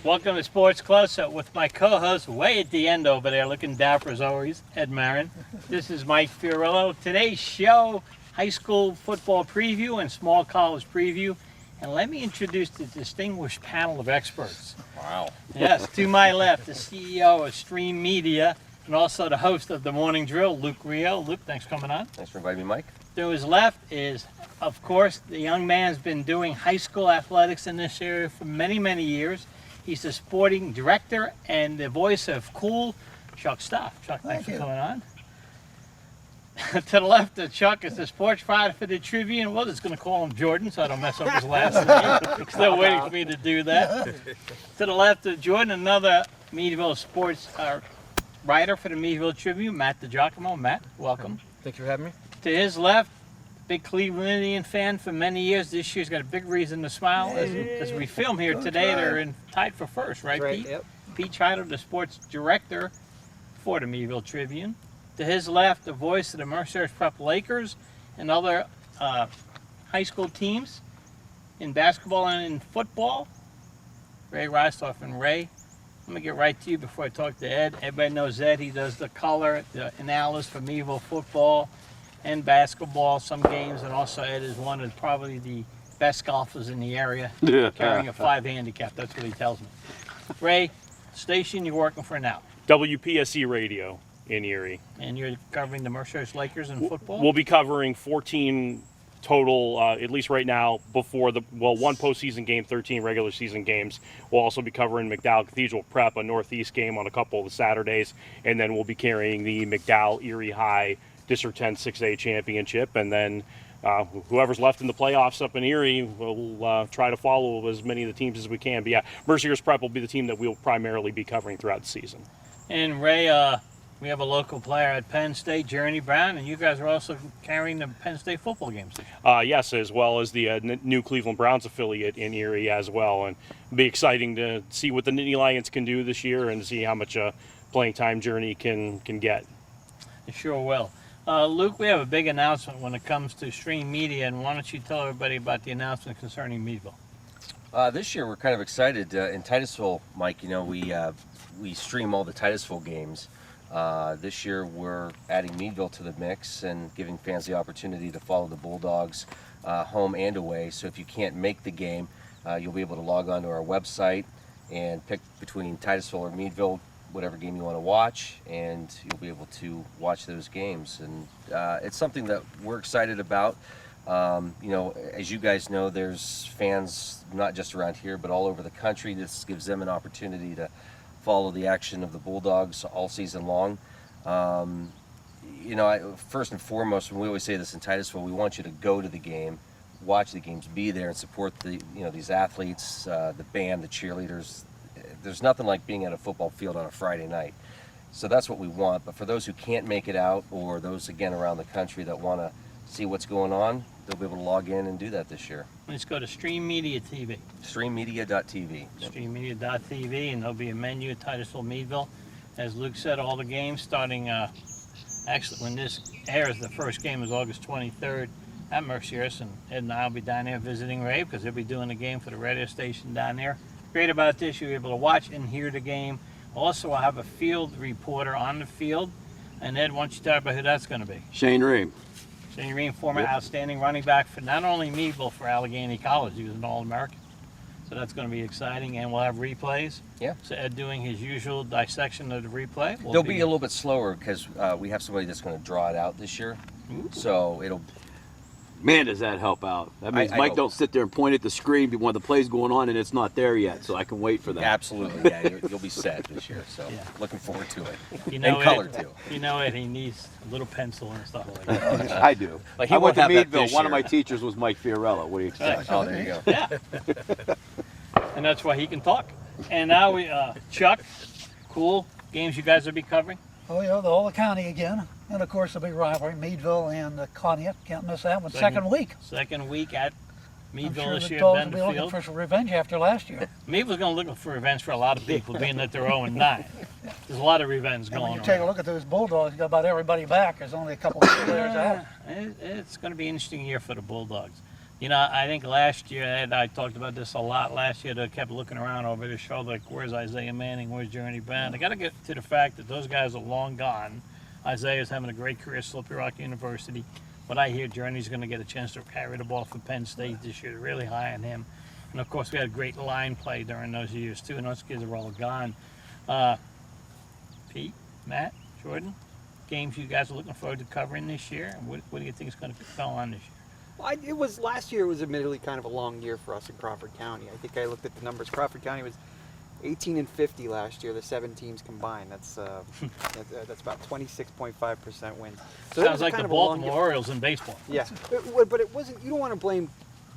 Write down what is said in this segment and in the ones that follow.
Welcome to Sports Close-Up with my co-host way at the end over there, looking dapper as always, Ed Marin. This is Mike Fiorillo. Today's show, high school football preview and small college preview. And let me introduce the distinguished panel of experts. Wow. Yes, to my left, the CEO of Stream Media and also the host of the Morning Drill, Luke Rio. Luke, thanks for coming on. Thanks for inviting me, Mike. To his left is, of course, the young man's been doing high school athletics in this area for many, many years. He's the sporting director and the voice of Cool, Chuck Stoff. Chuck, thanks for coming on. To the left of Chuck is the sports writer for the Tribune. Well, just going to call him Jordan so I don't mess up his last name. Still waiting for me to do that. To the left of Jordan, another Meadville sports writer for the Meadville Tribune, Matt DiGiacomo. Matt, welcome. Thank you for having me. To his left, big Cleveland Indian fan for many years. This year's got a big reason to smile. As we film here today, they're tied for first, right, Pete? Yep. Pete Chido, the sports director for the Meadville Tribune. To his left, the voice of the Mercers Prep Lakers and other high school teams in basketball and in football, Ray Rystoff. And Ray, let me get right to you before I talk to Ed. Everybody knows Ed. He does the color, the analysis for Meadville football and basketball, some games, and also Ed is one of probably the best golfers in the area, carrying a 5 handicap. That's what he tells me. Ray, station you're working for now? WPSC Radio in Erie. And you're covering the Mercers Lakers in football? We'll be covering 14 total, at least right now, before one postseason game, 13 regular season games. We'll also be covering McDowell Cathedral Prep, a Northeast game on a couple of the Saturdays, and then we'll be carrying the McDowell Erie High District 10 6A championship, and then whoever's left in the playoffs up in Erie will try to follow as many of the teams as we can. But yeah, Mercier's Prep will be the team that we'll primarily be covering throughout the season. And Ray, we have a local player at Penn State, Jeremy Brown, and you guys are also carrying the Penn State football games. Yes, as well as the new Cleveland Browns affiliate in Erie as well. And it'll be exciting to see what the Nittany Lions can do this year and see how much playing time Journey can get. It sure will. Luke, we have a big announcement when it comes to Stream Media, and why don't you tell everybody about the announcement concerning Meadville? This year we're kind of excited. In Titusville, Mike, you know, we stream all the Titusville games. This year we're adding Meadville to the mix and giving fans the opportunity to follow the Bulldogs home and away. So if you can't make the game, you'll be able to log on to our website and pick between Titusville or Meadville, whatever game you want to watch, and you'll be able to watch those games. And it's something that we're excited about. You know, as you guys know, there's fans not just around here but all over the country. This gives them an opportunity to follow the action of the Bulldogs all season long. You know, first and foremost, and we always say this in Titusville, we want you to go to the game, watch the games, be there, and support these athletes, the band, the cheerleaders. There's nothing like being at a football field on a Friday night. So that's what we want. But for those who can't make it out, or those, again, around the country that want to see what's going on, they'll be able to log in and do that this year. Let's go to Stream Media TV. Streammedia.tv. Streammedia.tv, and there'll be a menu at Titusville, Meadville. As Luke said, all the games starting, actually, when this airs, the first game is August 23rd at Mercier's, and Ed and I will be down there visiting Ray because they'll be doing the game for the radio station down there. Great about this, you'll be able to watch and hear the game. Also, I'll have a field reporter on the field. And Ed, why don't you talk about who that's going to be? Shane Ream. Shane Ream, former outstanding running back for not only Meadville, for Allegheny College. He was an All-American. So that's going to be exciting. And we'll have replays. Yeah. So Ed doing his usual dissection of the replay. They'll be a little bit slower because we have somebody that's going to draw it out this year. Ooh. So it'll... Man, does that help out. That means Mike don't sit there and point at the screen when the play's going on and it's not there yet, so I can wait for that. Absolutely, yeah. You'll be set this year, so looking forward to it. You know, and color, too. You know it, he needs a little pencil and stuff like that. I do. Like I went to Meadville. One of my teachers was Mike Fiorillo. What do you expect? Oh, there you go. Yeah. And that's why he can talk. And now we, Chuck, cool games you guys will be covering? Oh, yeah, all the county again. And, of course, the big rivalry, Meadville and Conneaut. Can't miss that one. Second week. Second week at Meadville I'm sure this the year. Dogs will be looking for some revenge after last year. Meadville's going to look for revenge for a lot of people, being that they're 0-9. There's a lot of revenge going on. When you take a look at those Bulldogs, you got about everybody back. There's only a couple of players out. It's going to be an interesting year for the Bulldogs. You know, I think last year, Ed, I talked about this a lot last year. They kept looking around over their shoulder, like, where's Isaiah Manning? Where's Journey Brown? They got to get to the fact that those guys are long gone. Isaiah's having a great career at Slippery Rock University. But I hear Journey's going to get a chance to carry the ball for Penn State this year. They're really high on him. And, of course, we had great line play during those years, too, and those kids are all gone. Pete, Matt, Jordan, games you guys are looking forward to covering this year? What do you think is going to go on this year? Well, it was last year was admittedly kind of a long year for us in Crawford County. I think I looked at the numbers. Crawford County was 18-50 last year. The 7 teams combined. That's about 26.5% wins. So that Sounds was like kind the of a long Baltimore year. Orioles in baseball. Yeah, but it wasn't. You don't want to blame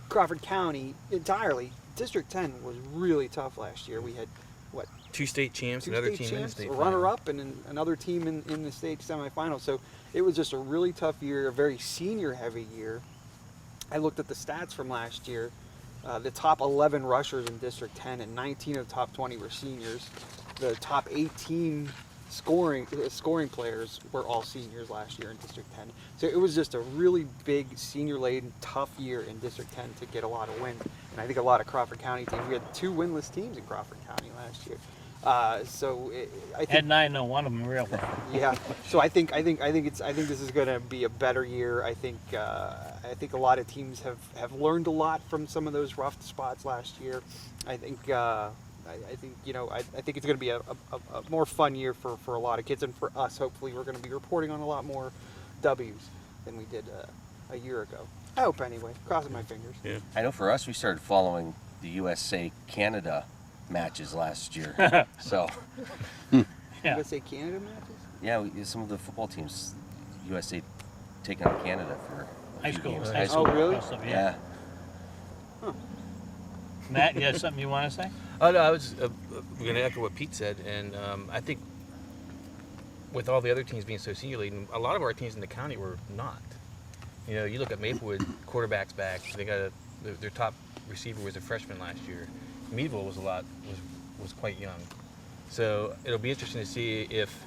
Crawford County entirely. District 10 was really tough last year. We had what? 2 state champs, Two another state team in the champs, state a final. runner-up, and another team in the state semifinal. So it was just a really tough year, a very senior-heavy year. I looked at the stats from last year. The top 11 rushers in District 10 and 19 of the top 20 were seniors. The top 18 scoring players were all seniors last year in District 10. So it was just a really big senior-laden, tough year in District 10 to get a lot of wins. And I think a lot of Crawford County teams. We had 2 winless teams in Crawford County last year. I think. Ed and I know one of them real well. Yeah. So I think this is going to be a better year. I think a lot of teams have learned a lot from some of those rough spots last year. I think it's going to be a more fun year for a lot of kids, and for us, hopefully, we're going to be reporting on a lot more W's than we did a year ago. I hope anyway. Crossing my fingers. Yeah. I know for us, we started following the USA Canada matches last year. So, Yeah. USA Canada matches. yeah, some of the football teams, USA taking on Canada for a High few school. games. High school. Oh, really? Stuff, Yeah. Matt, you have something you want to say? Oh, no, I was going to echo what Pete said, and I think with all the other teams being so senior laden, a lot of our teams in the county were not. You know, you look at Maplewood, quarterback's back. They got their top receiver was a freshman last year. Meadville was quite young, so it'll be interesting to see if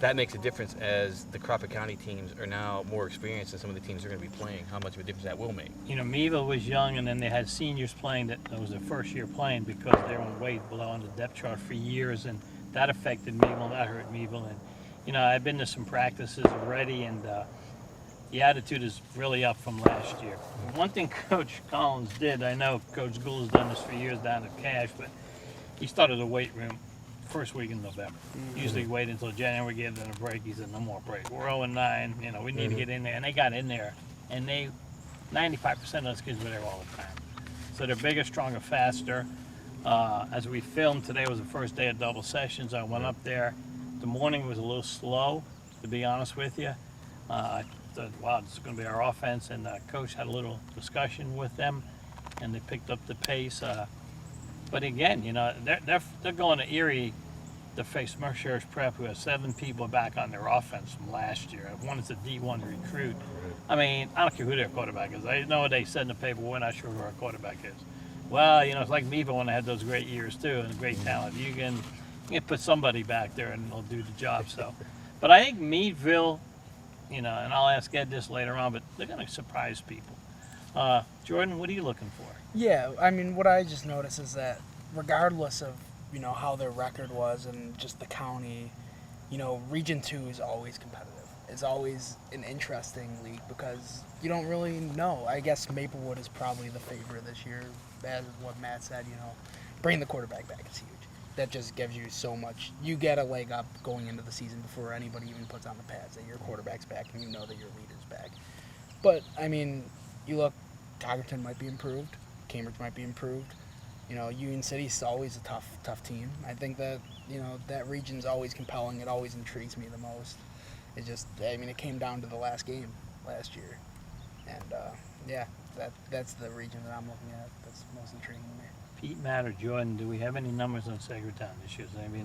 that makes a difference as the Crawford County teams are now more experienced than some of the teams they're going to be playing. How much of a difference that will make. You know, Meadville was young, and then they had seniors playing that was their first year playing because they were way below on the depth chart for years, and that affected Meadville. That hurt Meadville. And you know, I've been to some practices already, and the attitude is really up from last year. One thing Coach Collins did, I know Coach Gould has done this for years down at Cash, but he started a weight room first week in November. Usually wait until January, get in a break. He said, no more break. We're 0-9. You know, we need to get in there. And they got in there, and 95% of those kids were there all the time. So they're bigger, stronger, faster. As we filmed, today was the first day of double sessions. I went up there. The morning was a little slow, to be honest with you. I thought, wow, this is going to be our offense. And Coach had a little discussion with them, and they picked up the pace. But again, you know, they're going to Erie to face Mercer's Prep, who has 7 people back on their offense from last year. One is a D1 recruit. I mean, I don't care who their quarterback is. I know they said in the paper, we're not sure who our quarterback is. Well, you know, it's like Meadville when they had those great years too, and great talent. You can put somebody back there and they'll do the job. So, but I think Meadville, you know, and I'll ask Ed this later on, but they're going to surprise people. Jordan, what are you looking for? Yeah, I mean, what I just noticed is that regardless of, you know, how their record was and just the county, you know, Region 2 is always competitive. It's always an interesting league because you don't really know. I guess Maplewood is probably the favorite this year, as what Matt said, you know. Bringing the quarterback back is huge. That just gives you so much. You get a leg up going into the season before anybody even puts on the pads that your quarterback's back and you know that your leader's back. But, I mean, you look, Coggerton might be improved. Cambridge might be improved. You know, Union City's always a tough team. I think that, you know, that region's always compelling. It always intrigues me the most. It just, I mean, it came down to the last game last year. And, yeah, that's the region that I'm looking at that's most intriguing to me. Pete, Matt, or Jordan, do we have any numbers on Sacred Town this year? Is there any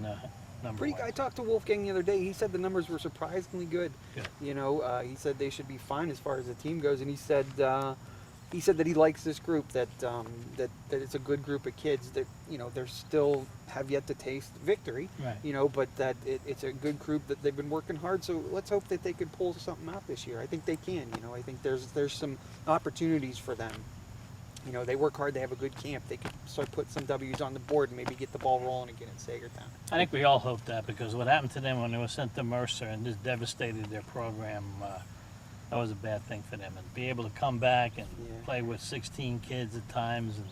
number? I talked to Wolfgang the other day. He said the numbers were surprisingly good. Good. You know, he said they should be fine as far as the team goes, and he said that he likes this group. That it's a good group of kids. That, you know, they're still have yet to taste victory. Right. You know, but that it's a good group that they've been working hard. So let's hope that they could pull something out this year. I think they can. You know, I think there's some opportunities for them they work hard. They have a good camp. They could start putting some W's on the board and maybe get the ball rolling again in Sagertown. I think we all hope that, because what happened to them when they were sent to Mercer and just devastated their program, that was a bad thing for them. And be able to come back and play with 16 kids at times and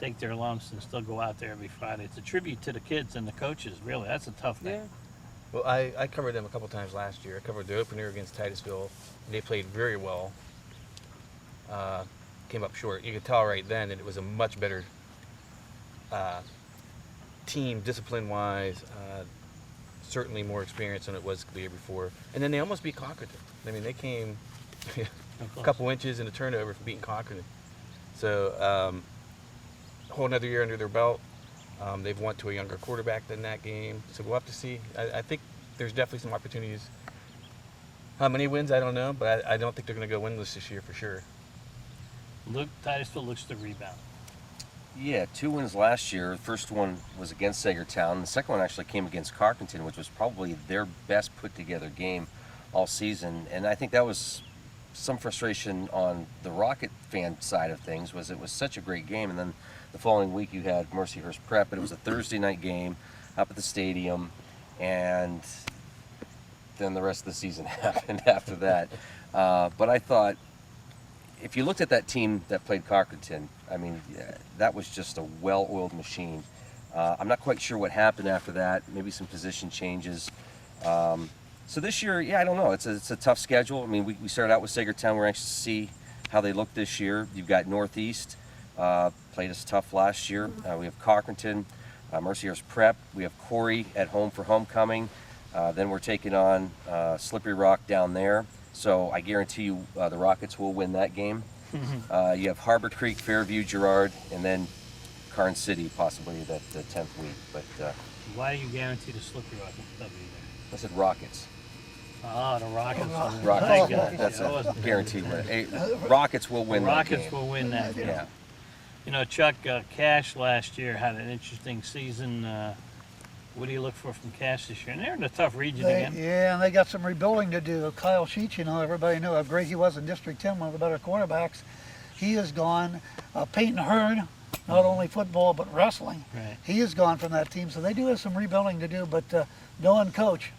take their lumps and still go out there every Friday. It's a tribute to the kids and the coaches, really. That's a tough thing. Yeah. Well, I covered them a couple times last year. I covered the opener against Titusville. They played very well. Came up short. You could tell right then that it was a much better team, discipline-wise. Certainly more experience than it was the year before. And then they almost beat Concord. I mean, they came a couple inches in a turnover from beating Concord. So a whole another year under their belt. They've went to a younger quarterback than that game. So we'll have to see. I think there's definitely some opportunities. How many wins, I don't know, but I don't think they're going to go winless this year for sure. Titusville looks to rebound. Yeah, 2 wins last year. The first one was against Sagertown. The second one actually came against Carpenton, which was probably their best put-together game all season. And I think that was some frustration on the Rocket fan side of things, was it was such a great game. And then the following week you had Mercyhurst Prep, but it was a Thursday night game up at the stadium. And then the rest of the season happened after that. But I thought, if you looked at that team that played Carpenton, I mean, that was just a well-oiled machine. I'm not quite sure what happened after that. Maybe some position changes. So this year, I don't know. It's a tough schedule. I mean, we started out with Sagertown. We're anxious to see how they look this year. You've got Northeast, played us tough last year. We have Carpenton, Mercyhurst Prep. We have Corey at home for homecoming. Then we're taking on Slippery Rock down there. So I guarantee you the Rockets will win that game. You have Harbor Creek, Fairview, Girard, and then Carn City possibly the 10th week. But Why do you guarantee the Slippery Rock W there? I said Rockets. Oh, the Rockets. Rockets. Thank God. That's I a wasn't- guaranteed win. Rockets will win The that Rockets game. will win that game. Yeah. You know, Chuck, Cash last year had an interesting season. What do you look for from Cash this year? And they're in a tough region again. Yeah, and they got some rebuilding to do. Kyle Sheets, everybody knew how great he was in District 10, one of the better cornerbacks. He is gone. Peyton Hearn, not only football but wrestling. Right. He is gone from that team, so they do have some rebuilding to do. But knowing Coach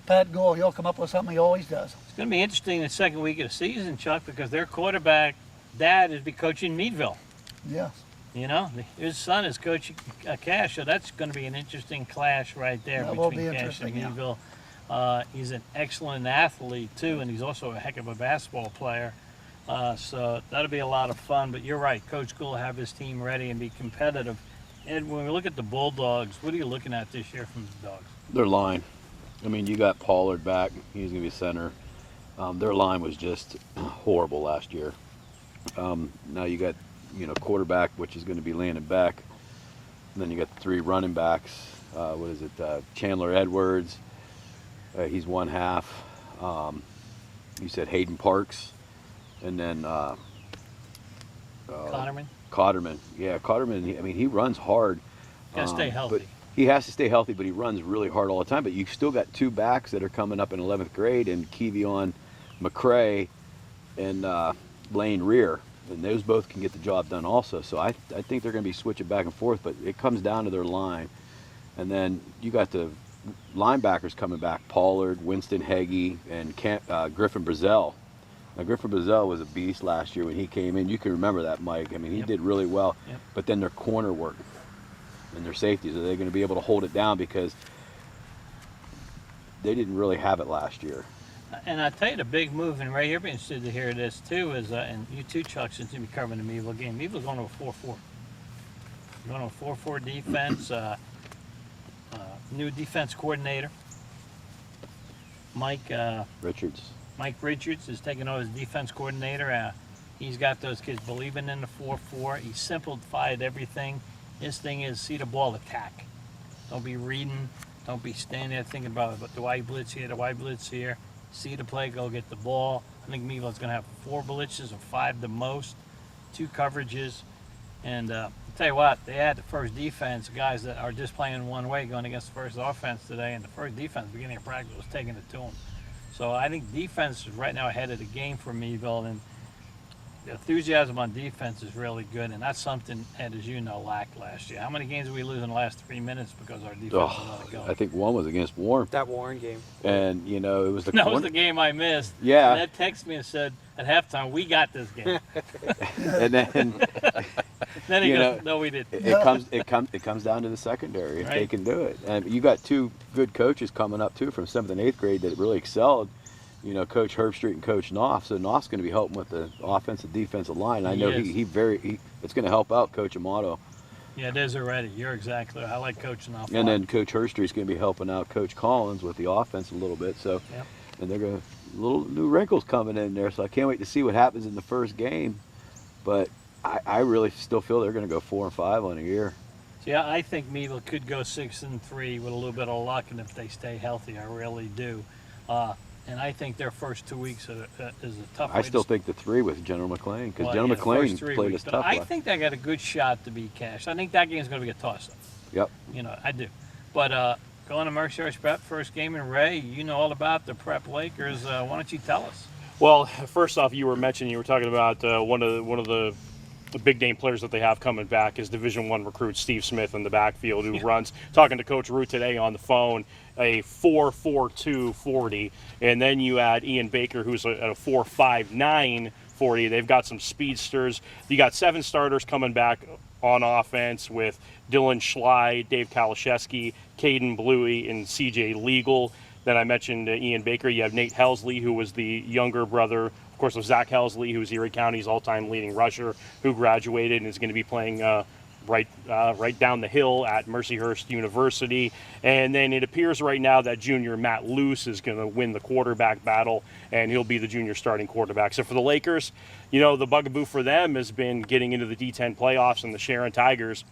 Pat Gould, he'll come up with something he always does. It's going to be interesting the second week of the season, Chuck, because their quarterback, dad, is be coaching Meadville. Yes. His son is coaching Cash, so that's going to be an interesting clash right there That will between be Cash and interesting, yeah. Meadville. He's an excellent athlete, too, and he's also a heck of a basketball player. So that'll be a lot of fun. But you're right, Coach Gould will have his team ready and be competitive. And when we look at the Bulldogs, what are you looking at this year from the Dogs? Their line. I mean, you got Pollard back. He's going to be center. Their line was just horrible last year. Now you got, quarterback, which is going to be Landon Beck. And then you got the 3 running backs. Chandler Edwards. He's one half. You said Hayden Parks. And then Cotterman? Cotterman. Yeah, Cotterman, he runs hard. Got to stay healthy. But he has to stay healthy, but he runs really hard all the time. But you still got 2 backs that are coming up in 11th grade, and Kevion McCrae and Lane Rear. And those both can get the job done also. So I think they're going to be switching back and forth, but it comes down to their line. And then you got the linebackers coming back, Pollard, Winston Heggie, and Griffin Brazel. Now, Griffin Brazel was a beast last year when he came in. You can remember that, Mike. He did really well. Yep. But then their corner work and their safeties, are they going to be able to hold it down? Because they didn't really have it last year. And I tell you, the big move, and Ray, you'll be interested to hear this too, is, and you too, Chuck, since you'll be covering the Meadville game, Meadville's going to a 4-4. Going to a 4-4 defense, new defense coordinator, Mike Richards is taking over as defense coordinator. He's got those kids believing in the 4-4. He simplified everything. His thing is see the ball attack. Don't be reading. Don't be standing there thinking about, do I blitz here? Do I blitz here? See the play, go get the ball. I think Meadville's going to have 4 blitzes or 5 the most, 2 coverages. And I'll tell you what, they had the first defense, guys that are just playing one way going against the first offense today. And the first defense, beginning of practice, was taking it to them. So I think defense is right now ahead of the game for Meadville. And the enthusiasm on defense is really good, and that's something, Ed, as you know, lacked last year. How many games did we lose in the last 3 minutes because our defense let it go? I think one was against Warren. That Warren game. And, you know, it was the That was corner. the game I missed. Yeah. And Ed texted me and said, at halftime, we got this game. And then Then he You goes, know, no, we didn't. it comes down to the secondary if they Right. can do it. And you got two good coaches coming up too from 7th and 8th grade that really excelled. You know, Coach Herbstreit and Coach Knopf. So Knopf's going to be helping with the offensive defensive line. I He know is. it's going to help out Coach Amato. Yeah, it is already. You're exactly right. I like coaching off. And then Coach Herbstreit's going to be helping out Coach Collins with the offense a little bit. So, Yep. and they're going to little new wrinkles coming in there. So I can't wait to see what happens in the first game. But I really still feel they're going to go 4-5 on a year. Yeah, I think Meadville could go 6-3 with a little bit of luck, and if they stay healthy, I really do. And I think their first 2 weeks is a tough. I still think the 3 with General McLean because Well, General yeah, the McLean first 3 played weeks. us tough. I last- think they got a good shot to beat Cash. I think that game's going to be a toss-up. Yep. You know, I do. But going to Mercyhurst Prep, first game in Ray, you know all about the Prep Lakers. Why don't you tell us? Well, first off, you were talking about one of the big name players that they have coming back is Division I recruit Steve Smith in the backfield, who runs, talking to Coach Root today on the phone, a 4.42 40, and then you add Ian Baker, who's at a 4.59 40. They've got some speedsters. You got 7 starters coming back on offense with Dylan Schley, Dave Kalashewski, Caden Bluey, and CJ Legal. Then I mentioned Ian Baker. You have Nate Helsley, who was the younger brother, of course, of Zach Helsley, who's Erie County's all-time leading rusher, who graduated and is going to be playing right down the hill at Mercyhurst University. And then it appears right now that junior Matt Luce is going to win the quarterback battle, and he'll be the junior starting quarterback. So for the Lakers, you know, the bugaboo for them has been getting into the D10 playoffs, and the Sharon Tigers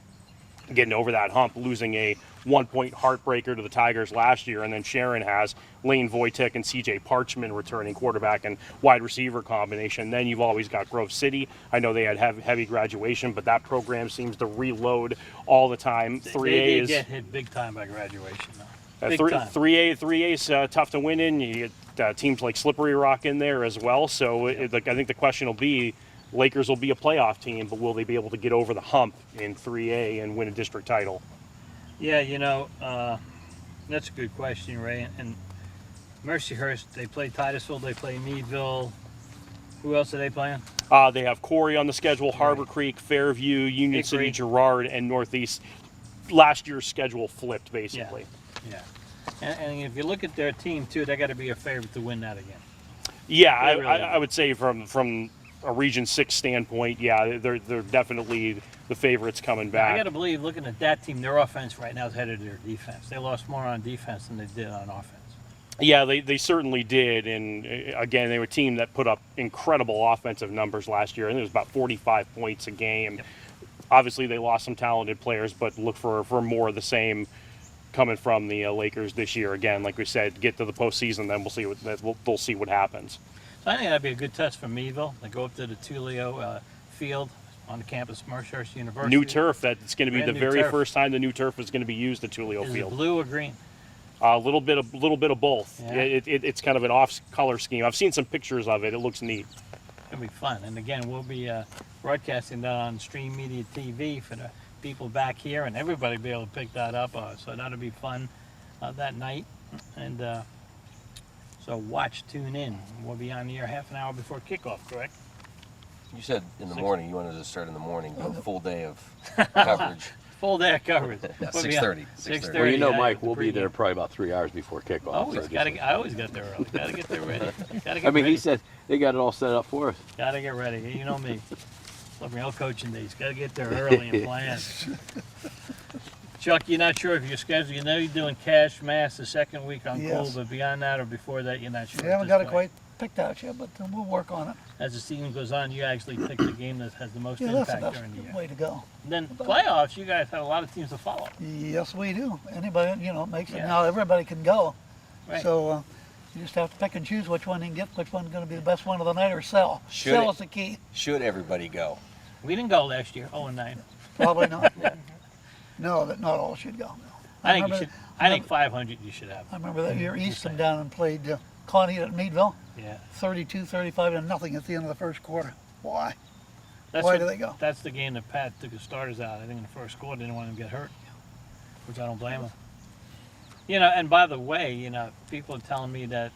getting over that hump, losing a 1-point heartbreaker to the Tigers last year. And then Sharon has Lane Voitek and CJ Parchman returning quarterback and wide receiver combination. Then you've always got Grove City. I know they had heavy graduation, but that program seems to reload all the time. 3A they did is get hit big time by graduation, though. Big time. 3A is tough to win in. You get teams like Slippery Rock in there as well. So I think the question will be, Lakers will be a playoff team, but will they be able to get over the hump in 3A and win a district title? Yeah, you know, that's a good question, Ray. And Mercyhurst, they play Titusville, they play Meadville. Who else are they playing? They have Corey on the schedule, Harbor Creek, Fairview, Union City, Hickory. Girard, and Northeast. Last year's schedule flipped, basically. Yeah. And if you look at their team, too, they got to be a favorite to win that again. Yeah, They really I would say from a Region 6 standpoint, yeah, they're definitely the favorites coming I back. got to believe, looking at that team, their offense right now is ahead of their defense. They lost more on defense than they did on offense. Yeah, they certainly did. And again, they were a team that put up incredible offensive numbers last year. I think it was about 45 points a game. Yep. Obviously, they lost some talented players, but look for more of the same coming from the Lakers this year. Again, like we said, get to the postseason, then we'll see what happens. So I think that'd be a good test for Meadville. They go up to the Tulio field on the campus of Mercyhurst University. New turf. That's going to be Brand the new very turf. first time the new turf is going to be used at Tulio Is it Field. blue or green? A little bit of both. Yeah. It's kind of an off color scheme. I've seen some pictures of it. It looks neat. It'll be fun. And again, we'll be broadcasting that on Stream Media TV for the people back here, and everybody will be able to pick that up. So that'll be fun that night. And so watch, tune in. We'll be on the air half an hour before kickoff, correct? You said in the Six. morning. You wanted to start in the morning, a full day of coverage. Full day of coverage. Yeah, We'll be on 6:30. 6:30. Well, you know, yeah, Mike, the we'll be pregame. there probably about 3 hours before kickoff. I always get there early. Gotta get there ready. Gotta get I mean, ready. he said they got it all set up for us. Gotta get ready. You know me. Love me, all coaching days. Gotta get there early and plan. Chuck, you're not sure if your schedule. You know you're doing Cash Mass the second week on Yes. Cool, but beyond that or before that, you're not sure. We at haven't this got it point. quite picked out yet, but we'll work on it. As the season goes on, you actually pick the game that has the most Yeah, that's the impact best during the year. way to go. Then playoffs, you guys have a lot of teams to follow. Yes, we do. Anybody, makes it Yeah. now. Everybody can go. Right. So you just have to pick and choose which one you can get, which one's going to be the best one of the night, or sell. Should Sell it- is the key. Should everybody go? We didn't go last year, 0-9. Probably not. No, that not all should go. No. I think you remember- should. I think 500 you should have. I remember that year East saying. come down and played Connie at Meadville, Yeah. 32-35 and nothing at the end of the first quarter. Why? That's Why what- do they go? That's the game that Pat took the starters out. I think in the first quarter, didn't want him to get hurt, which I don't blame him. You know, and by the way, you know, people are telling me that,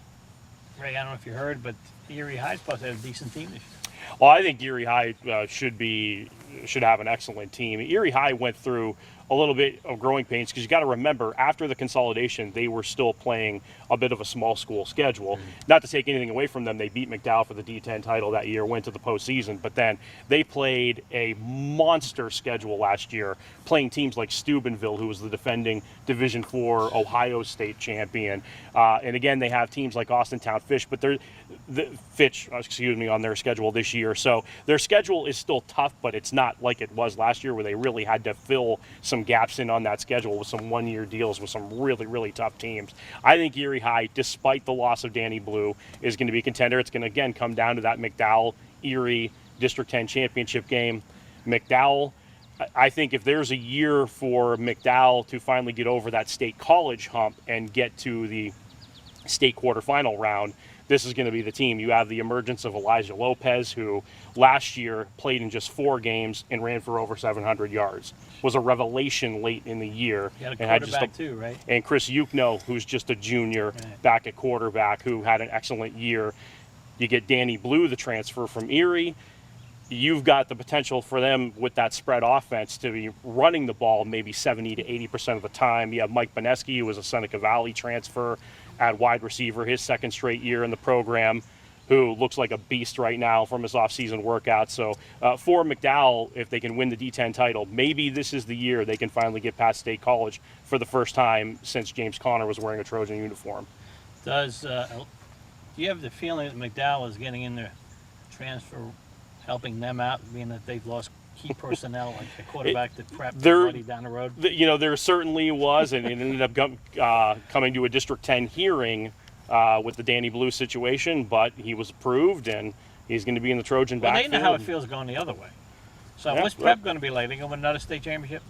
Ray, I don't know if you heard, but Erie High's supposed to have a decent team this year. Well, I think Erie High should have an excellent team. Erie High went through a little bit of growing pains because you got to remember, after the consolidation, they were still playing a bit of a small school schedule. Not to take anything away from them, they beat McDowell for the D10 title that year, went to the postseason, but then they played a monster schedule last year, playing teams like Steubenville, who was the defending Division IV Ohio State champion, and again they have teams like Austintown Fish, but they're on their schedule this year. So their schedule is still tough, but it's not like it was last year where they really had to fill some gaps in on that schedule with some one-year deals with some really, really tough teams. I think Erie High, despite the loss of Danny Blue, is going to be a contender. It's going to, again, come down to that McDowell-Erie District 10 championship game. McDowell, I think if there's a year for McDowell to finally get over that state college hump and get to the state quarterfinal round, this is going to be the team. You have the emergence of Elijah Lopez, who last year played in just 4 games and ran for over 700 yards. Was a revelation late in the year. You got a and had just quarterback too, right? And Chris Yukno, who's just a junior Right. back at quarterback, who had an excellent year. You get Danny Blue, the transfer from Erie. You've got the potential for them with that spread offense to be running the ball maybe 70 to 80% of the time. You have Mike Beneski, who was a Seneca Valley transfer at wide receiver, his second straight year in the program, who looks like a beast right now from his offseason workout. So for McDowell, if they can win the D10 title, maybe this is the year they can finally get past State College for the first time since James Conner was wearing a Trojan uniform. Do you have the feeling that McDowell is getting in their transfer, helping them out, being that they've lost key personnel like the quarterback that prepped They're- buddy down the road? There certainly was, and it ended up coming to a District 10 hearing with the Danny Blue situation, but he was approved, and he's going to be in the Trojan Well, they backfield. know how it feels going the other way. So Yeah, what's Prep going to be like? They going to win another state championship?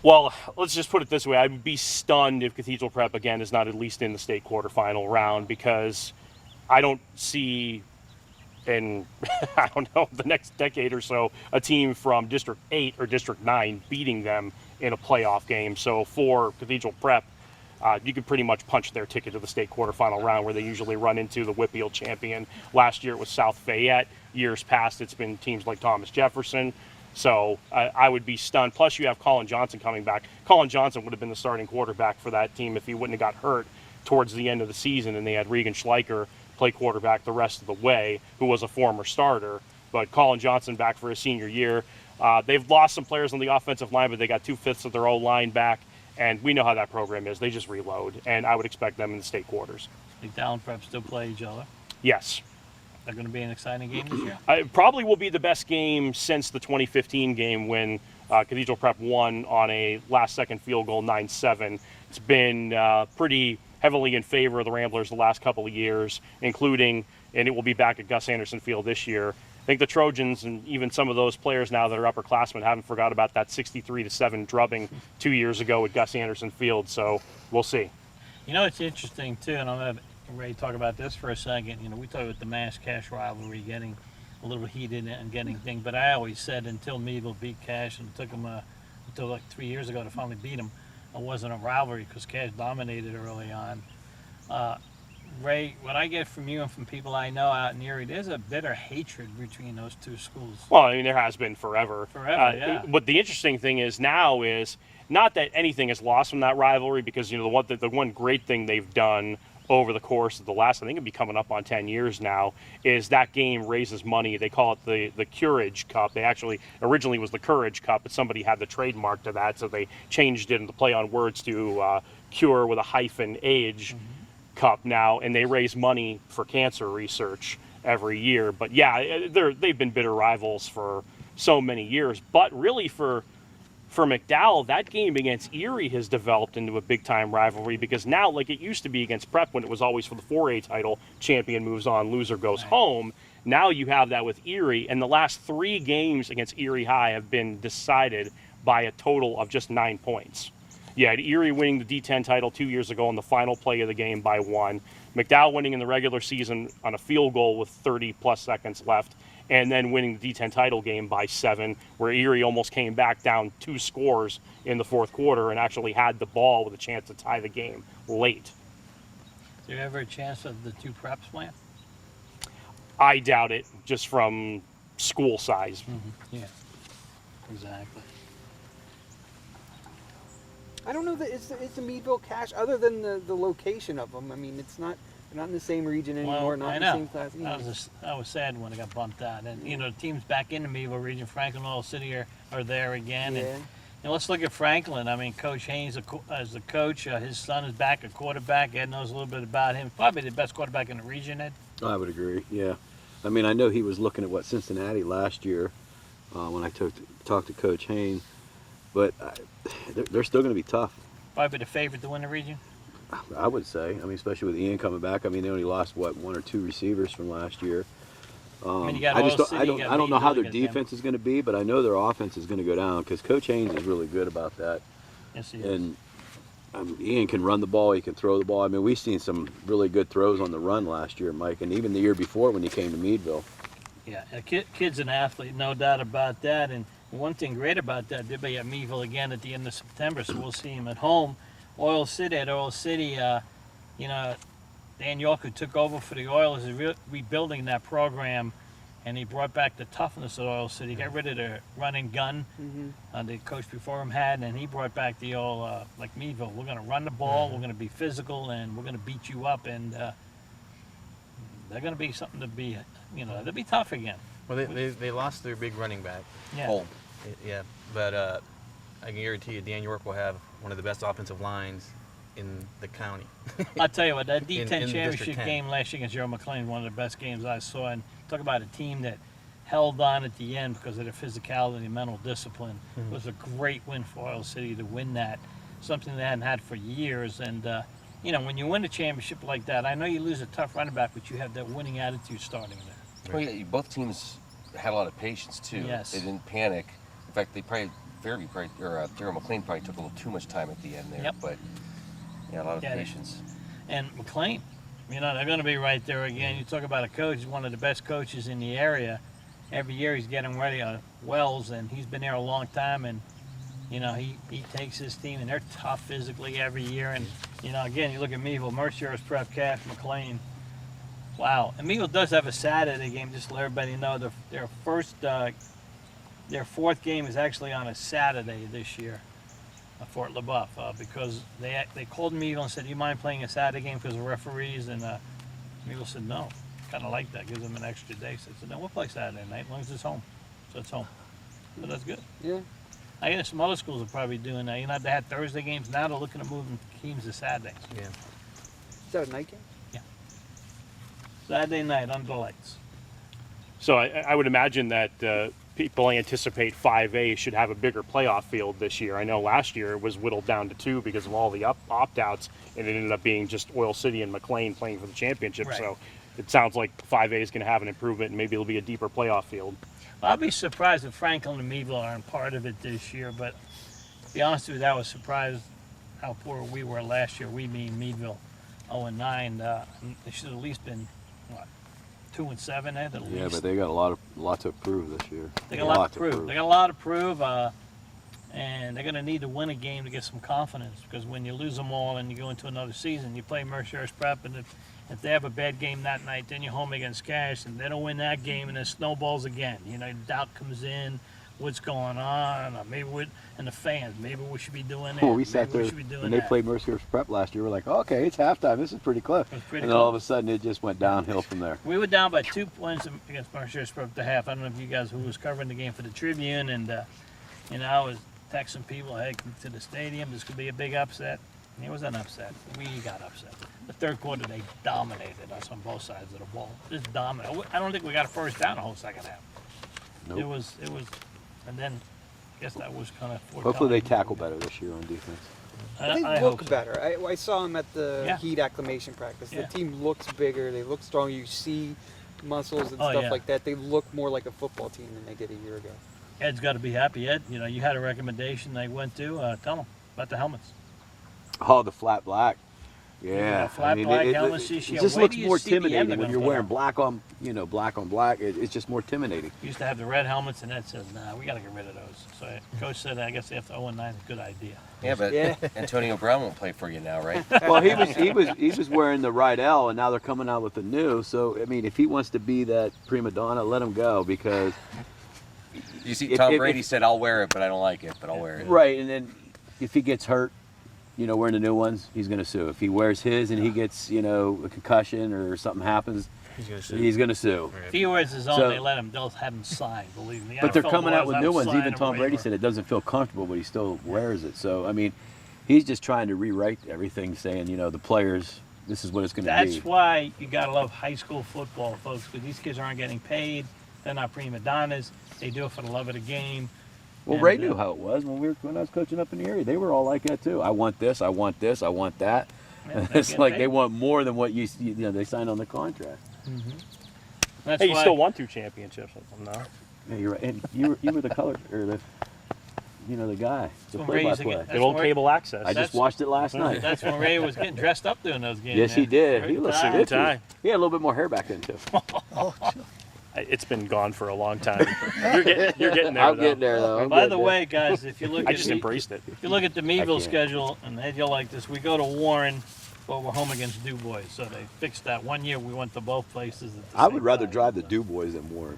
Well, let's just put it this way. I'd be stunned if Cathedral Prep, again, is not at least in the state quarterfinal round, because I don't see in, I don't know, the next decade or so, a team from District 8 or District 9 beating them in a playoff game. So for Cathedral Prep, you could pretty much punch their ticket to the state quarterfinal round, where they usually run into the Whitfield champion. Last year it was South Fayette. Years past, it's been teams like Thomas Jefferson. So I would be stunned. Plus, you have Colin Johnson coming back. Colin Johnson would have been the starting quarterback for that team if he wouldn't have got hurt towards the end of the season, and they had Regan Schleicher play quarterback the rest of the way, who was a former starter. But Colin Johnson back for his senior year. They've lost some players on the offensive line, but they got 2/5 of their O-line back, and we know how that program is. They just reload, and I would expect them in the state quarters. McDowell and Prep still play each other. Yes. They're going to be an exciting game this year. It probably will be the best game since the 2015 game when Cathedral Prep won on a last-second field goal, 9-7. It's been pretty heavily in favor of the Ramblers the last couple of years, including, and it will be back at Gus Anderson Field this year. I think the Trojans and even some of those players now that are upperclassmen haven't forgot about that 63-7 drubbing 2 years ago at Gus Anderson Field, so we'll see. You know, it's interesting, too, and I'm going to Ray talk about this for a second. You know, we talk about the Mass Cash rivalry getting a little heated and getting things, but I always said until Meadville beat Cash, and it took them until like 3 years ago to finally beat them, it wasn't a rivalry because Cash dominated early on. Ray, what I get from you and from people I know out in Erie, there's a bitter hatred between those two schools. Well, I mean, there has been forever. Forever, yeah. But the interesting thing is now is not that anything is lost from that rivalry, because, you know, the one great thing they've done over the course of the last, I think it'll be coming up on 10 years now, is that game raises money. They call it the Courage Cup. They actually originally was the Courage Cup, but somebody had the trademark to that, so they changed it into play on words to Cure with a hyphen Age Cup now, and they raise money for cancer research every year. But yeah, they've been bitter rivals for so many years. But really for McDowell, that game against Erie has developed into a big-time rivalry, because now, like it used to be against Prep when it was always for the 4A title, champion moves on, loser goes home. Now you have that with Erie, and the last 3 games against Erie High have been decided by a total of just 9 points. You had Erie winning the D10 title 2 years ago on the final play of the game by 1. McDowell winning in the regular season on a field goal with 30-plus seconds left. and then winning the D10 title game by 7, where Erie almost came back down 2 scores in the fourth quarter and actually had the ball with a chance to tie the game late. Is there ever a chance of the 2 preps playing? I doubt it, just from school size. Yeah, exactly. I don't know that it's the Meadville Cash, other than the location of them. I mean, they're not in the same region anymore, Well, not I in know. the same class. I was sad when it got bumped out. And, you know, the teams back in the Meadville region, Franklin, Oil City are there again. Yeah. And let's look at Franklin. I mean, Coach Haynes as the coach, his son is back, a quarterback. Ed knows a little bit about him. Probably the best quarterback in the region, Ed. I would agree. Yeah, I mean, I know he was looking at Cincinnati last year when I talked to Coach Haynes, but they're still going to be tough. Probably the favorite to win the region. I would say. I mean, especially with Ian coming back. I mean, they only lost 1 or 2 receivers from last year. mean, you got I just Oil don't, City, I don't, you got I don't know how their Meadville against them. defense is going to be, but I know their offense is going to go down because Coach Haynes is really good about that. Yes, he is. And Ian can run the ball, he can throw the ball. I mean, we've seen some really good throws on the run last year, Mike, and even the year before when he came to Meadville. Yeah, a kid's an athlete, no doubt about that. And one thing great about that, they'll be at Meadville again at the end of September, so we'll see him at home. Oil City, you know, Dan York, who took over for the Oilers, is rebuilding that program, and he brought back the toughness of Oil City. Got rid of the run and gun the coach before him had, and he brought back the old, like Meadville, we're going to run the ball, we're going to be physical, and we're going to beat you up, and they're going to be something to be, you know, they'll be tough again. Well, they lost their big running back. Yeah. Home. Yeah, but I can guarantee you Dan York will have one of the best offensive lines in the county. I'll tell you what, that D10 In District championship 10. game last year against Gerald McLean, one of the best games I saw. And talk about a team that held on at the end because of their physicality and mental discipline. It was a great win for Oil City to win that, something they hadn't had for years. And, you know, when you win a championship like that, I know you lose a tough running back, but you have that winning attitude starting there. Well, yeah, both teams had a lot of patience too. Yes. They didn't panic. In fact, they probably Gerald McLean probably took a little too much time at the end there. Yep. But yeah, a lot of Yeah, patience. And McLean, you know, they're going to be right there again. You talk about a coach, he's one of the best coaches in the area. Every year he's getting ready on Wells, and he's been there a long time. And, you know, he takes his team, and they're tough physically every year. And, you know, again, you look at Meadville, Mercer's Prep, Cash, McLean. Wow. And Meadville does have a Saturday game, just to let everybody know. Their fourth game is actually on a Saturday this year. Fort LaBeouf, because they called Meadville and said, "Do you mind playing a Saturday game because of referees?" And Meadville said, "No, kind of like that, gives them an extra day." So I said, "No, we'll play Saturday night as long as it's home." So it's home. So that's good. Yeah. I guess some other schools are probably doing that. You know, they had Thursday games. Now they're looking at moving teams to Saturdays. Yeah. Is that a night game? Saturday night under the lights. So I would imagine that people anticipate 5A should have a bigger playoff field this year. I know last year it was whittled down to 2 because of all the opt-outs, and it ended up being just Oil City and McLean playing for the championship. Right. So it sounds like 5A is going to have an improvement, and maybe it'll be a deeper playoff field. I'll be surprised if Franklin and Meadville aren't part of it this year, but to be honest with you, I was surprised how poor we were last year. We mean Meadville, 0-9. They should have at least been, what, 2-7 at least. Yeah, but they got a lot to prove this year. They got a lot to prove. They got a lot to prove, and they're going to need to win a game to get some confidence, because when you lose them all and you go into another season, you play Mercer's Prep, and if they have a bad game that night, then you're home against Cash, and they don't win that game, and it snowballs again. You know, doubt comes in. What's going on? And the fans, maybe we should be doing that. Well, we sat Maybe there we should be doing when they that. played Mercer's Prep last year. We're like, okay, it's halftime. This is pretty close. It was pretty And then all of close. a sudden, it just went downhill from there. We were down by 2 points against Mercer's Prep at the half. I don't know if you guys who was covering the game for the Tribune, and you know, I was texting people, "Hey, come to the stadium. This could be a big upset." And it was an upset. We got upset. The third quarter, they dominated us on both sides of the ball. Just dominated. I don't think we got a first down the whole second half. Nope. It was, and then I guess that was kind of. Hopefully, they tackle better this year on defense. They I look hope so. better. I saw them at the Yeah. Heat acclimation practice. Yeah. The team looks bigger. They look strong. You see muscles and Oh, stuff yeah. like that. They look more like a football team than they did a year ago. Ed's got to be happy. Ed, you know, you had a recommendation they went to. Tell them about the helmets. Oh, the flat black. Yeah, flat black helmets this it year. just Wait looks till you more see the intimidating when emblem you're put wearing on. black on, black on black. It's just more intimidating. Used to have the red helmets, and that says, nah, we got to get rid of those. So Coach said, I guess after 0-9 is a good idea. Yeah, but Yeah. Antonio Brown won't play for you now, right? Well, he was wearing the right L, and now they're coming out with the new. So I mean, if he wants to be that prima donna, let him go, because You see, If- Tom if- Brady if- said, "I'll wear it, but I don't like it, but I'll wear it." right. And then if he gets hurt, wearing the new ones, he's going to sue. If he wears his and he gets a concussion or something happens, He's gonna sue. he's going to sue. If he wears his own, So- they'll have him sign, believe me. But they're NFL coming out boys with have new him ones. sign Even a Tom Brady waiver. said it doesn't feel comfortable, but he still wears it. So I mean, he's just trying to rewrite everything, saying the players, this is what it's going to be. That's why you gotta love high school football, folks, because these kids aren't getting paid. They're not prima donnas. They do it for the love of the game. Well, And, Ray knew how it was when I was coaching up in the area. They were all like that too. I want this, I want this, I want that. Yeah, they're It's getting like paid. they want more than what they signed on the contract. That's Hey, you why still won 2 championships with them, no? Yeah, you're right. And you were the color or the guy, the when Ray used to play-by-play. get- They won't where- cable access. I just watched it last night. That's when Ray was getting dressed up doing those games. Yes, he man. did. Every He looked time. Suit and stiffy. tie. He had a little bit more hair back then too. It's been gone for a long time. You're getting there. I'm though. getting there though. I'm By getting the there. way, guys, if you look I at just embraced it. if you look at the Meadville can't. schedule, and Ed, you'll like this, we go to Warren, but we're home against Du Bois. So they fixed that. One year we went to both places. At the I same would rather time. drive the Du Bois than Warren.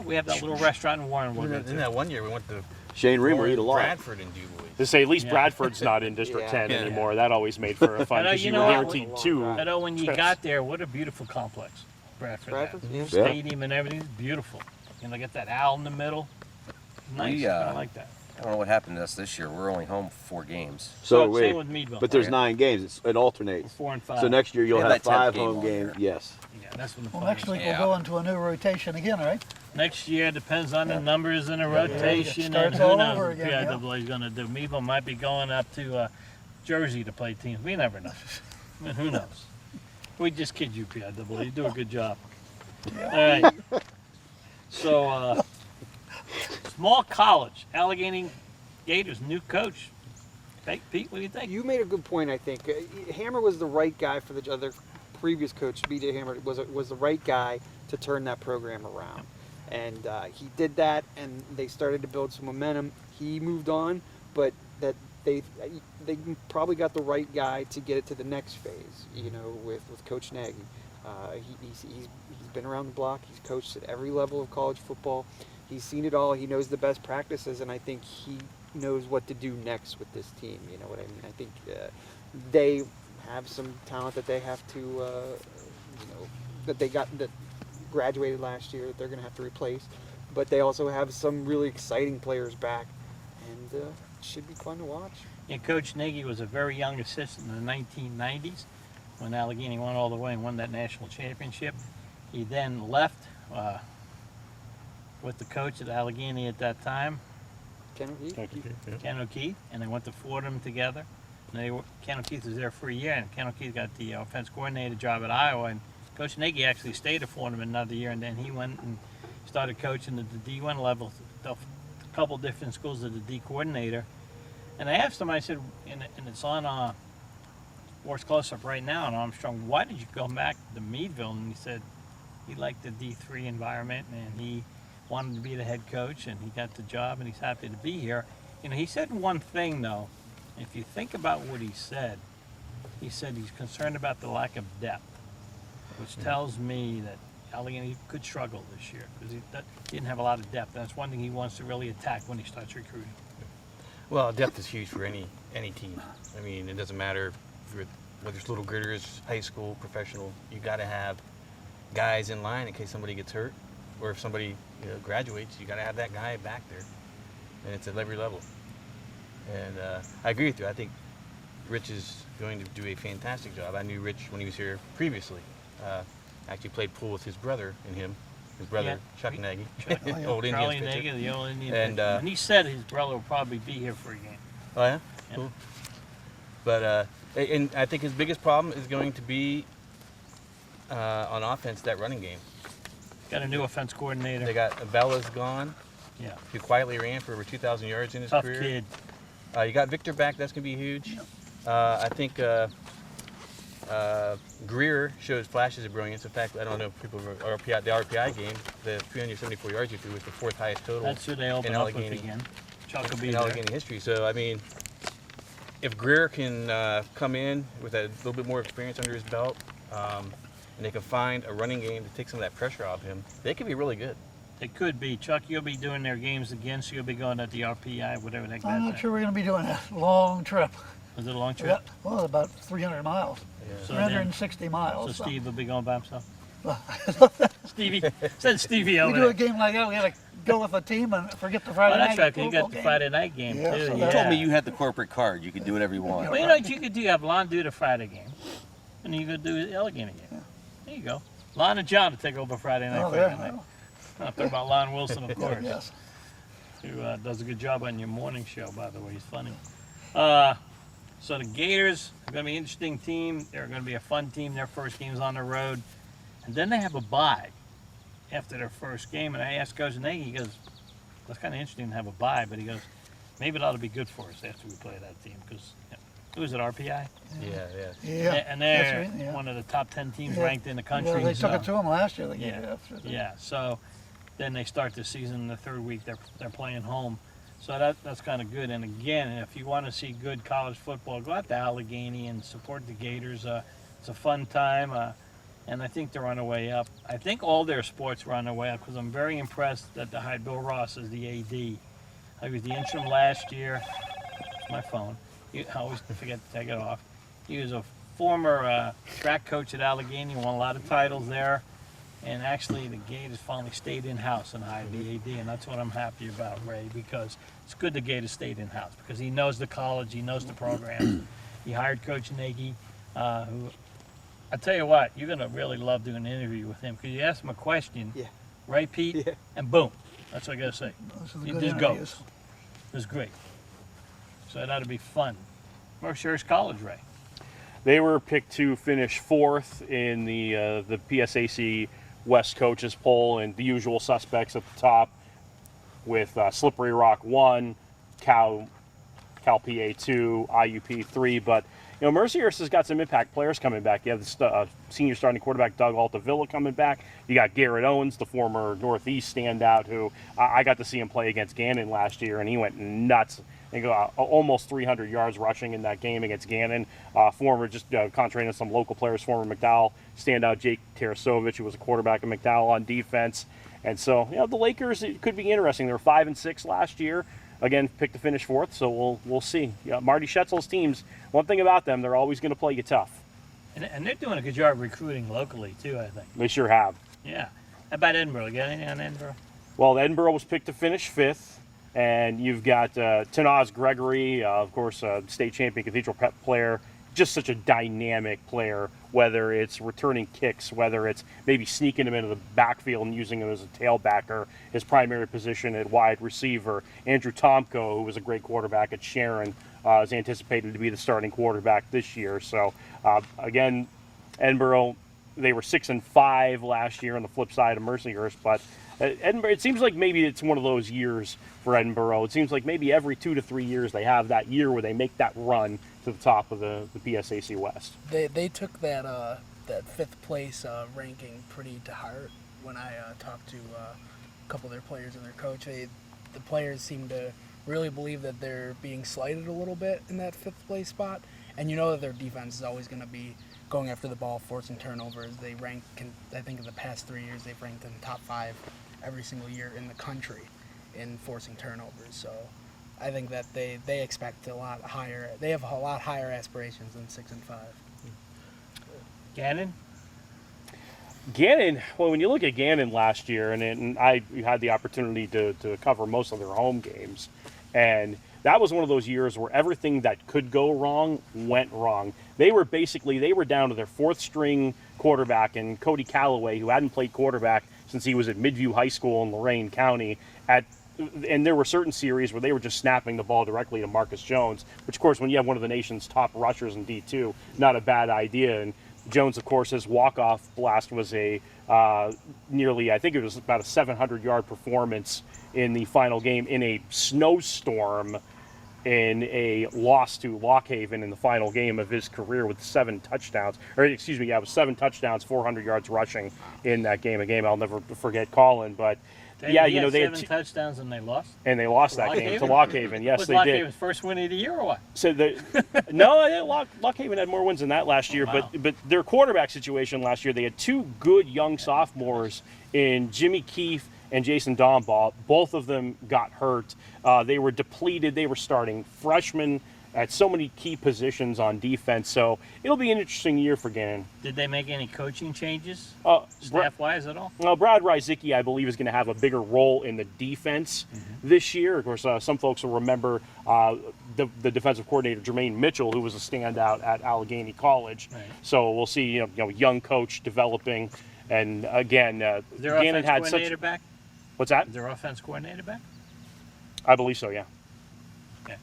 We have that little restaurant in Warren we'll go In to. that one year, we went to Shane Reamer eat a lot. Bradford and Du Bois. To say at least Yeah. Bradford's not in District Yeah. 10 Yeah. anymore. That always made for a fun I know, because you you know were what? guaranteed 2. I know when you trips. got there, what a beautiful complex Bradford, Bradford? has. Yeah. Stadium and everything is beautiful. Get that owl in the middle. Nice. We, I like that. I don't know what happened to us this year. We're only home 4 games. So same wait, with Meadville. but there's Okay. 9 games. It alternates. 4 and 5. So next year you'll Yeah, have that 10th 5 game home on games. there. Yes. Yeah, that's when the Well, fun next is. week Yeah. we'll go into a new rotation again, right? Next year depends on the numbers in the rotation and Starts who all knows over what again, yeah. PIAA is going to do. Meadville might be going up to Jersey to play teams. We never know. I mean, who knows? We just kid you, PIAA. You do a good job. All right. So, small college, Allegheny Gators, new coach. Hey, Pete, what do you think? You made a good point, I think. Hammer was the right guy for the other previous coach, B.J. Hammer, was the right guy to turn that program around. And he did that, and they started to build some momentum. He moved on, but that they probably got the right guy to get it to the next phase, with Coach Nagy. He's been around the block. He's coached at every level of college football. He's seen it all. He knows the best practices, and I think he knows what to do next with this team. You know what I mean? I think they have some talent that they have to, that graduated last year that they're going to have to replace. But they also have some really exciting players back, and it should be fun to watch. Yeah, Coach Nagy was a very young assistant in the 1990s when Allegheny went all the way and won that national championship. He then left with the coach at Allegheny at that time, Ken Ken O'Keefe, and they went to Fordham together. And Ken O'Keefe was there for a year, and Ken O'Keefe got the offense coordinator job at Iowa. And Coach Nagy actually stayed at Fordham another year, and then he went and started coaching at the D1 level, a couple different schools as the D coordinator. And I asked him, I said, and it's on Sports Close-Up right now on Armstrong, why did you go back to Meadville? And he said he liked the D3 environment, and he wanted to be the head coach, and he got the job, and he's happy to be here. He said one thing, though. If you think about what he said he's concerned about the lack of depth, which tells me that Allegheny could struggle this year because he didn't have a lot of depth. That's one thing he wants to really attack when he starts recruiting. Well, depth is huge for any team. I mean, it doesn't matter whether it's little gritters, high school, professional. You got to have guys in line in case somebody gets hurt, or if somebody graduates. You got to have that guy back there, and it's at every level. And I agree with you. I think Rich is going to do a fantastic job. I knew Rich when he was here previously. Actually played pool with his brother and him. His brother, Chuck Nagy, old Indians Charlie pitcher. Nagy, the old Indian And, pitcher. And he said his brother will probably be here for a game. Oh yeah, Yeah. cool. But and I think his biggest problem is going to be on offense, that running game. Got a new offense coordinator. They got Bella's gone, Yeah, who quietly ran for over 2,000 yards in his tough career. kid. You got Victor back. That's going to be huge. I think Greer shows flashes of brilliance. In fact, I don't know if people are the RPI game, the 374 yards he threw was the 4th highest total That's who they open in up with Allegheny, again. Chuck will be in there. Allegheny history. So, I mean, if Greer can come in with a little bit more experience under his belt, and they can find a running game to take some of that pressure off him, they could be really good. It could be. Chuck, you'll be doing their games again, so you'll be going at the RPI, whatever that I'm not guy's sure we're going to be doing a long trip. Is it a long trip? Well, about 300 miles, So then- 360 miles. So Steve will be going by himself? So. Stevie? Said Stevie We over do a there. game like that, we got to go with a team and forget the Oh, Friday that's night right, 'cause you got football the game. Friday night game, Yeah, too. so You that- told me you had the corporate card. You could do whatever you want. Well, you know what you could do? Have Lon do the Friday game, and you could do the Allegheny game. There you go. Lon and John to take over Friday night. Oh, Friday there. night. I'm talking about Lon Wilson, of course. Yes. Who does a good job on your morning show, by the way. He's funny. So the Gators are going to be an interesting team. They're going to be a fun team. Their first game's on the road. And then they have a bye after their first game. And I asked Coach Nagy, he goes, that's kind of interesting to have a bye. But he goes, maybe it ought to be good for us after we play that team. Because who is it, RPI? Yeah. Yeah. And they're that's right, yeah. one of the top 10 teams Yeah. ranked in the country. Well, they took so- it to them last year. They gave Yeah. it after the- Yeah, so then they start the season the 3rd week. They're playing home, so that's kind of good. And again, if you want to see good college football, go out to Allegheny and support the Gators. It's a fun time, and I think they're on their way up. I think all their sports are on their way up because I'm very impressed that they hired Bill Ross as the AD. I was the interim last year. My phone. I always forget to take it off. He was a former track coach at Allegheny, won a lot of titles there. And actually, the Gators finally stayed in-house and hired the AD, and that's what I'm happy about, Ray, because it's good the Gators stayed in-house, because he knows the college, he knows the program. He hired Coach Nagy, who, I tell you what, you're going to really love doing an interview with him, because you ask him a question, Yeah. right, Pete? Yeah. And boom, that's what I got to say. Those are the He good just interviews. goes. It was great. So that ought to be fun. Mercer's College, Ray. They were picked to finish 4th in the PSAC West coaches poll, and the usual suspects at the top with Slippery Rock 1, Cal PA 2, IUP 3. But you know, Mercyhurst has got some impact players coming back. You have the senior starting quarterback Doug Altavilla coming back. You got Garrett Owens, the former Northeast standout, who I got to see him play against Gannon last year, and he went nuts. I think almost 300 yards rushing in that game against Gannon. Former, just contrary to some local players, former McDowell standout Jake Tarasovich, who was a quarterback in McDowell on defense. And so, you know, the Lakers, it could be interesting. They were 5-6 last year. Again, picked to finish 4th, so we'll see. Yeah, Marty Schetzel's teams, one thing about them, they're always going to play you tough. And they're doing a good job recruiting locally, too, I think. They sure have. Yeah. How about Edinburgh? You got anything on Edinburgh? Well, Edinburgh was picked to finish 5th. And you've got Tanaz Gregory, of course, state champion Cathedral Prep player, just such a dynamic player, whether it's returning kicks, whether it's maybe sneaking him into the backfield and using him as a tailbacker, his primary position at wide receiver. Andrew Tomko, who was a great quarterback at Sharon, is anticipated to be the starting quarterback this year. So, again, Edinburgh, they were 6-5 last year on the flip side of Mercyhurst, but Edinburgh, it seems like maybe it's one of those years for Edinburgh. It seems like maybe every 2 to 3 years they have that year where they make that run to the top of the PSAC West. They took that 5th place ranking pretty to heart when I talked to a couple of their players and their coach. The players seem to really believe that they're being slighted a little bit in that 5th place spot, and you know that their defense is always going to be going after the ball, forcing turnovers. They rank, I think in the past 3 years, they've ranked in the top 5 every single year in the country in forcing turnovers. So I think that they expect a lot higher. They have a lot higher aspirations than 6-5. Gannon? Gannon, well, when you look at Gannon last year, and I had the opportunity to cover most of their home games, and that was one of those years where everything that could go wrong went wrong. They were down to their 4th string quarterback, and Cody Calloway, who hadn't played quarterback since he was at Midview High School in Lorain County. And there were certain series where they were just snapping the ball directly to Marcus Jones, which, of course, when you have one of the nation's top rushers in D2, not a bad idea. And Jones, of course, his walk-off blast was a nearly, I think it was about a 700-yard performance in the final game in a snowstorm in a loss to Lockhaven in the final game of his career with 7 touchdowns. Or excuse me, yeah, it was 7 touchdowns, 400 yards rushing in that game. A game I'll never forget calling. But yeah, He you know, had they 7 had touchdowns and they lost. and they lost that game to Lockhaven. Yes, Was they did. Lockhaven's first win of the year or what? So Lockhaven had more wins than that last year, wow. but their quarterback situation last year, they had 2 good young sophomores in Jimmy Keefe and Jason Dombaugh. Both of them got hurt. They were depleted. They were starting freshmen at so many key positions on defense. So it'll be an interesting year for Gannon. Did they make any coaching changes, Bra- staff-wise at all? Well, Brad Rysicki, I believe, is going to have a bigger role in the defense this year. Of course, some folks will remember the defensive coordinator, Jermaine Mitchell, who was a standout at Allegheny College. Right. So we'll see, you know, young coach developing. And again, Their Gannon offense had such. coordinator back? What's that? Is their offense coordinator back? I believe so, yeah. Okay.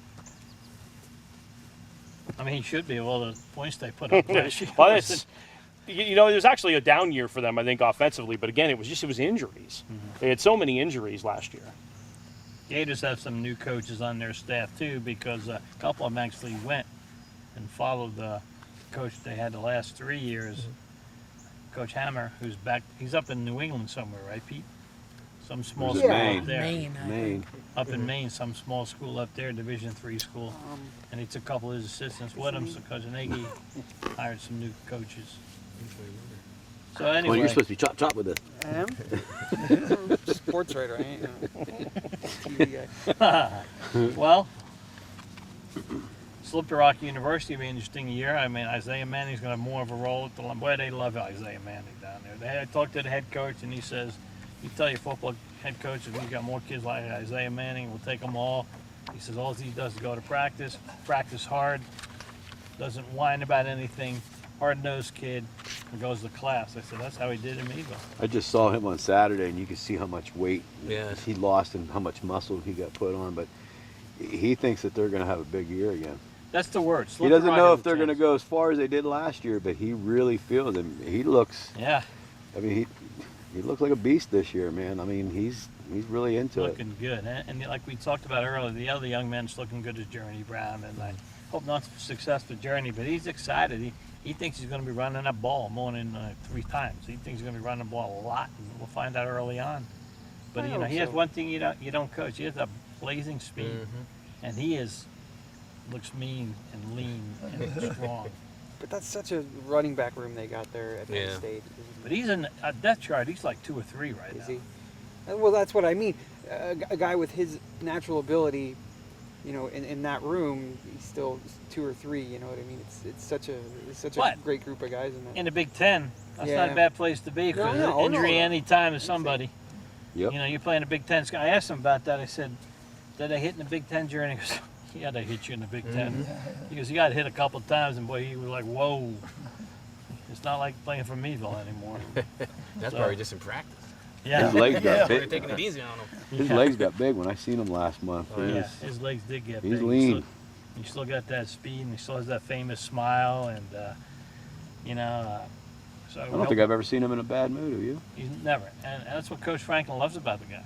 I mean, he should be with all the points they put up last year. Well, it's, you know, it was actually a down year for them, I think, offensively. But again, it was injuries. They had so many injuries last year. Gators have some new coaches on their staff too, because a couple of them actually went and followed the coach they had the last 3 years, Coach Hammer, who's back. He's up in New England somewhere, right, Pete? Some small Where's school Maine? up there. Maine. I Maine. think. Up in Maine, some small school up there, Division III school. And he took a couple of his assistants with him, so Coach Nagy hired some new coaches. So Well, anyway, you're supposed to be chop with it. I am. Sports writer, I ain't. TV guy. well, Slippery Rock University will be an interesting year. I mean, Isaiah Manning's going to have more of a role at the boy. They love Isaiah Manning down there. I talked to the head coach, and he says, "You tell your football head coach if he's got more kids like Isaiah Manning, we'll take them all." He says all he does is go to practice hard, doesn't whine about anything, hard-nosed kid, and goes to class. I said that's how he did in Meadville. I just saw him on Saturday, and you could see how much weight Yes. he lost and how much muscle he got put on. But he thinks that they're going to have a big year again. That's the word. He Slippery doesn't Rock know has if a they're going to chance. go as far as they did last year, but he really feels it. He looks. Yeah, I mean, he looks like a beast this year, man. I mean, he's really into it. looking good. And like we talked about earlier, the other young man's looking good as Journey Brown, and I hope not for success for Journey, but he's excited. He thinks he's going to be running that ball more than 3 times. He thinks he's going to be running the ball a lot, and we'll find out early on. But I you know, hope he has so. one thing you don't coach. He has a blazing speed, and he looks mean and lean and strong. But that's such a running back room they got there at Penn Yeah. State. But he's in a depth chart. He's like 2 or 3 right Is now. he? Well, that's what I mean. A guy with his natural ability, you know, in that room, he's still 2 or 3. You know what I mean? It's such a But great group of guys in that. In the Big Ten, that's not Yeah. a bad place to be because No, injury no. any time is somebody. Yep. You know, you're playing a Big Ten. I asked him about that. I said, "Did they hit in the Big Ten, Journey?" He goes, "Yeah, they hit you in the Big Ten." He goes, "You got hit a couple times, and boy, he was like, whoa." It's not like playing for Meadville anymore. That's So- probably just in practice. Yeah, His legs got They're big. taking it easy on them. His legs got big when I seen him last month. Oh, He yeah. was- His legs did get he's big. lean. He still got that speed, and he still has that famous smile, and you know. So I don't think I've ever seen him in a bad mood. Have you? He's never, and that's what Coach Franklin loves about the guy.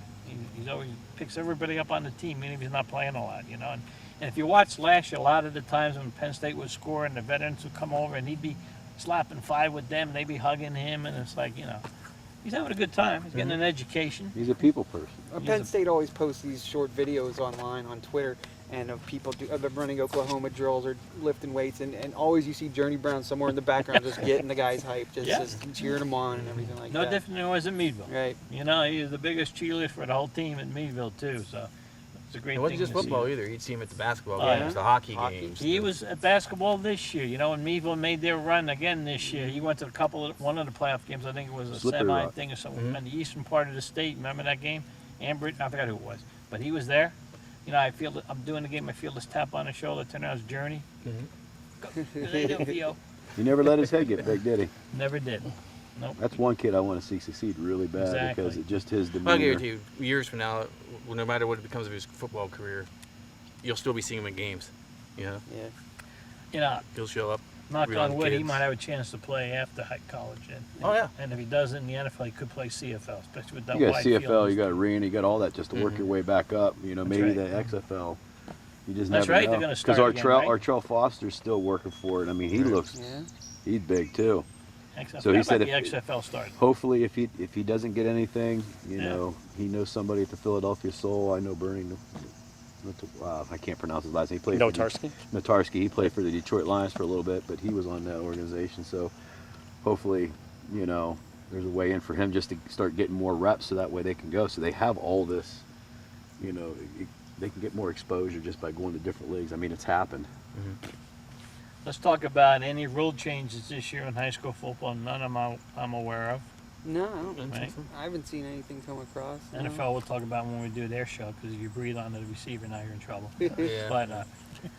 He's always picks everybody up on the team, even if he's not playing a lot, you know. And if you watch last year, a lot of the times when Penn State would score and the veterans would come over and he'd be slapping 5 with them, they'd be hugging him, and it's like, you know, he's having a good time. He's getting an education. He's a people person. Penn State always posts these short videos online on Twitter, and of people of them running Oklahoma drills or lifting weights, and always you see Journey Brown somewhere in the background just getting the guys hyped, just cheering them on and everything like No that. different than it was at Meadville. Right. You know, he was the biggest cheerleader for the whole team at Meadville too. So it's a great It thing wasn't just to see. football either. You'd see him at the basketball Oh, games, yeah. the hockey Hockey. games. He was at basketball this year. You know, when Meadville made their run again this year, he went to one of the playoff games. I think it was a Slippery semi Rock. thing or something in the eastern part of the state. Remember that game? Ambridge, I forgot who it was, but he was there. You know, I feel that I'm doing the game. I feel this tap on the shoulder. Turn out it's Journey. Go, they do, Theo. He never let his head get big, did he? Never did. Nope. That's one kid I want to see succeed really bad Exactly. because it just his Well, I demeanor. guarantee you, years from now, no matter what it becomes of his football career, you'll still be seeing him in games. You know, Yeah. You know, he'll show up. knock Rely on on wood, he kids. might have a chance to play after high college. And, Oh, yeah. And if he does it in the NFL, he could play CFL, especially with that You got wide CFL, field. you got arena, you got all that just to work your way back up. You know, That's maybe right. the XFL. You just That's never right, know. they're gonna start Because again, right? Artrell Foster's still working for it. I mean, he looks, Yeah. he's big too. XFL, So he that said might be if- XFL started. Hopefully, if he doesn't get anything, you Yeah. know, he knows somebody at the Philadelphia Soul. I know Bernie. I can't pronounce his last name. He played Notarski? For Notarski. He played for the Detroit Lions for a little bit, but he was on that organization. So hopefully, you know, there's a way in for him just to start getting more reps, so that way they can go. So they have all this, you know, they can get more exposure just by going to different leagues. I mean, it's happened. Let's talk about any rule changes this year in high school football. None of them I'm aware of. No, I don't think Right. so. I haven't seen anything come across. no. NFL we'll talk about when we do their show, because if you breathe on the receiver, now you're in trouble. Yeah. But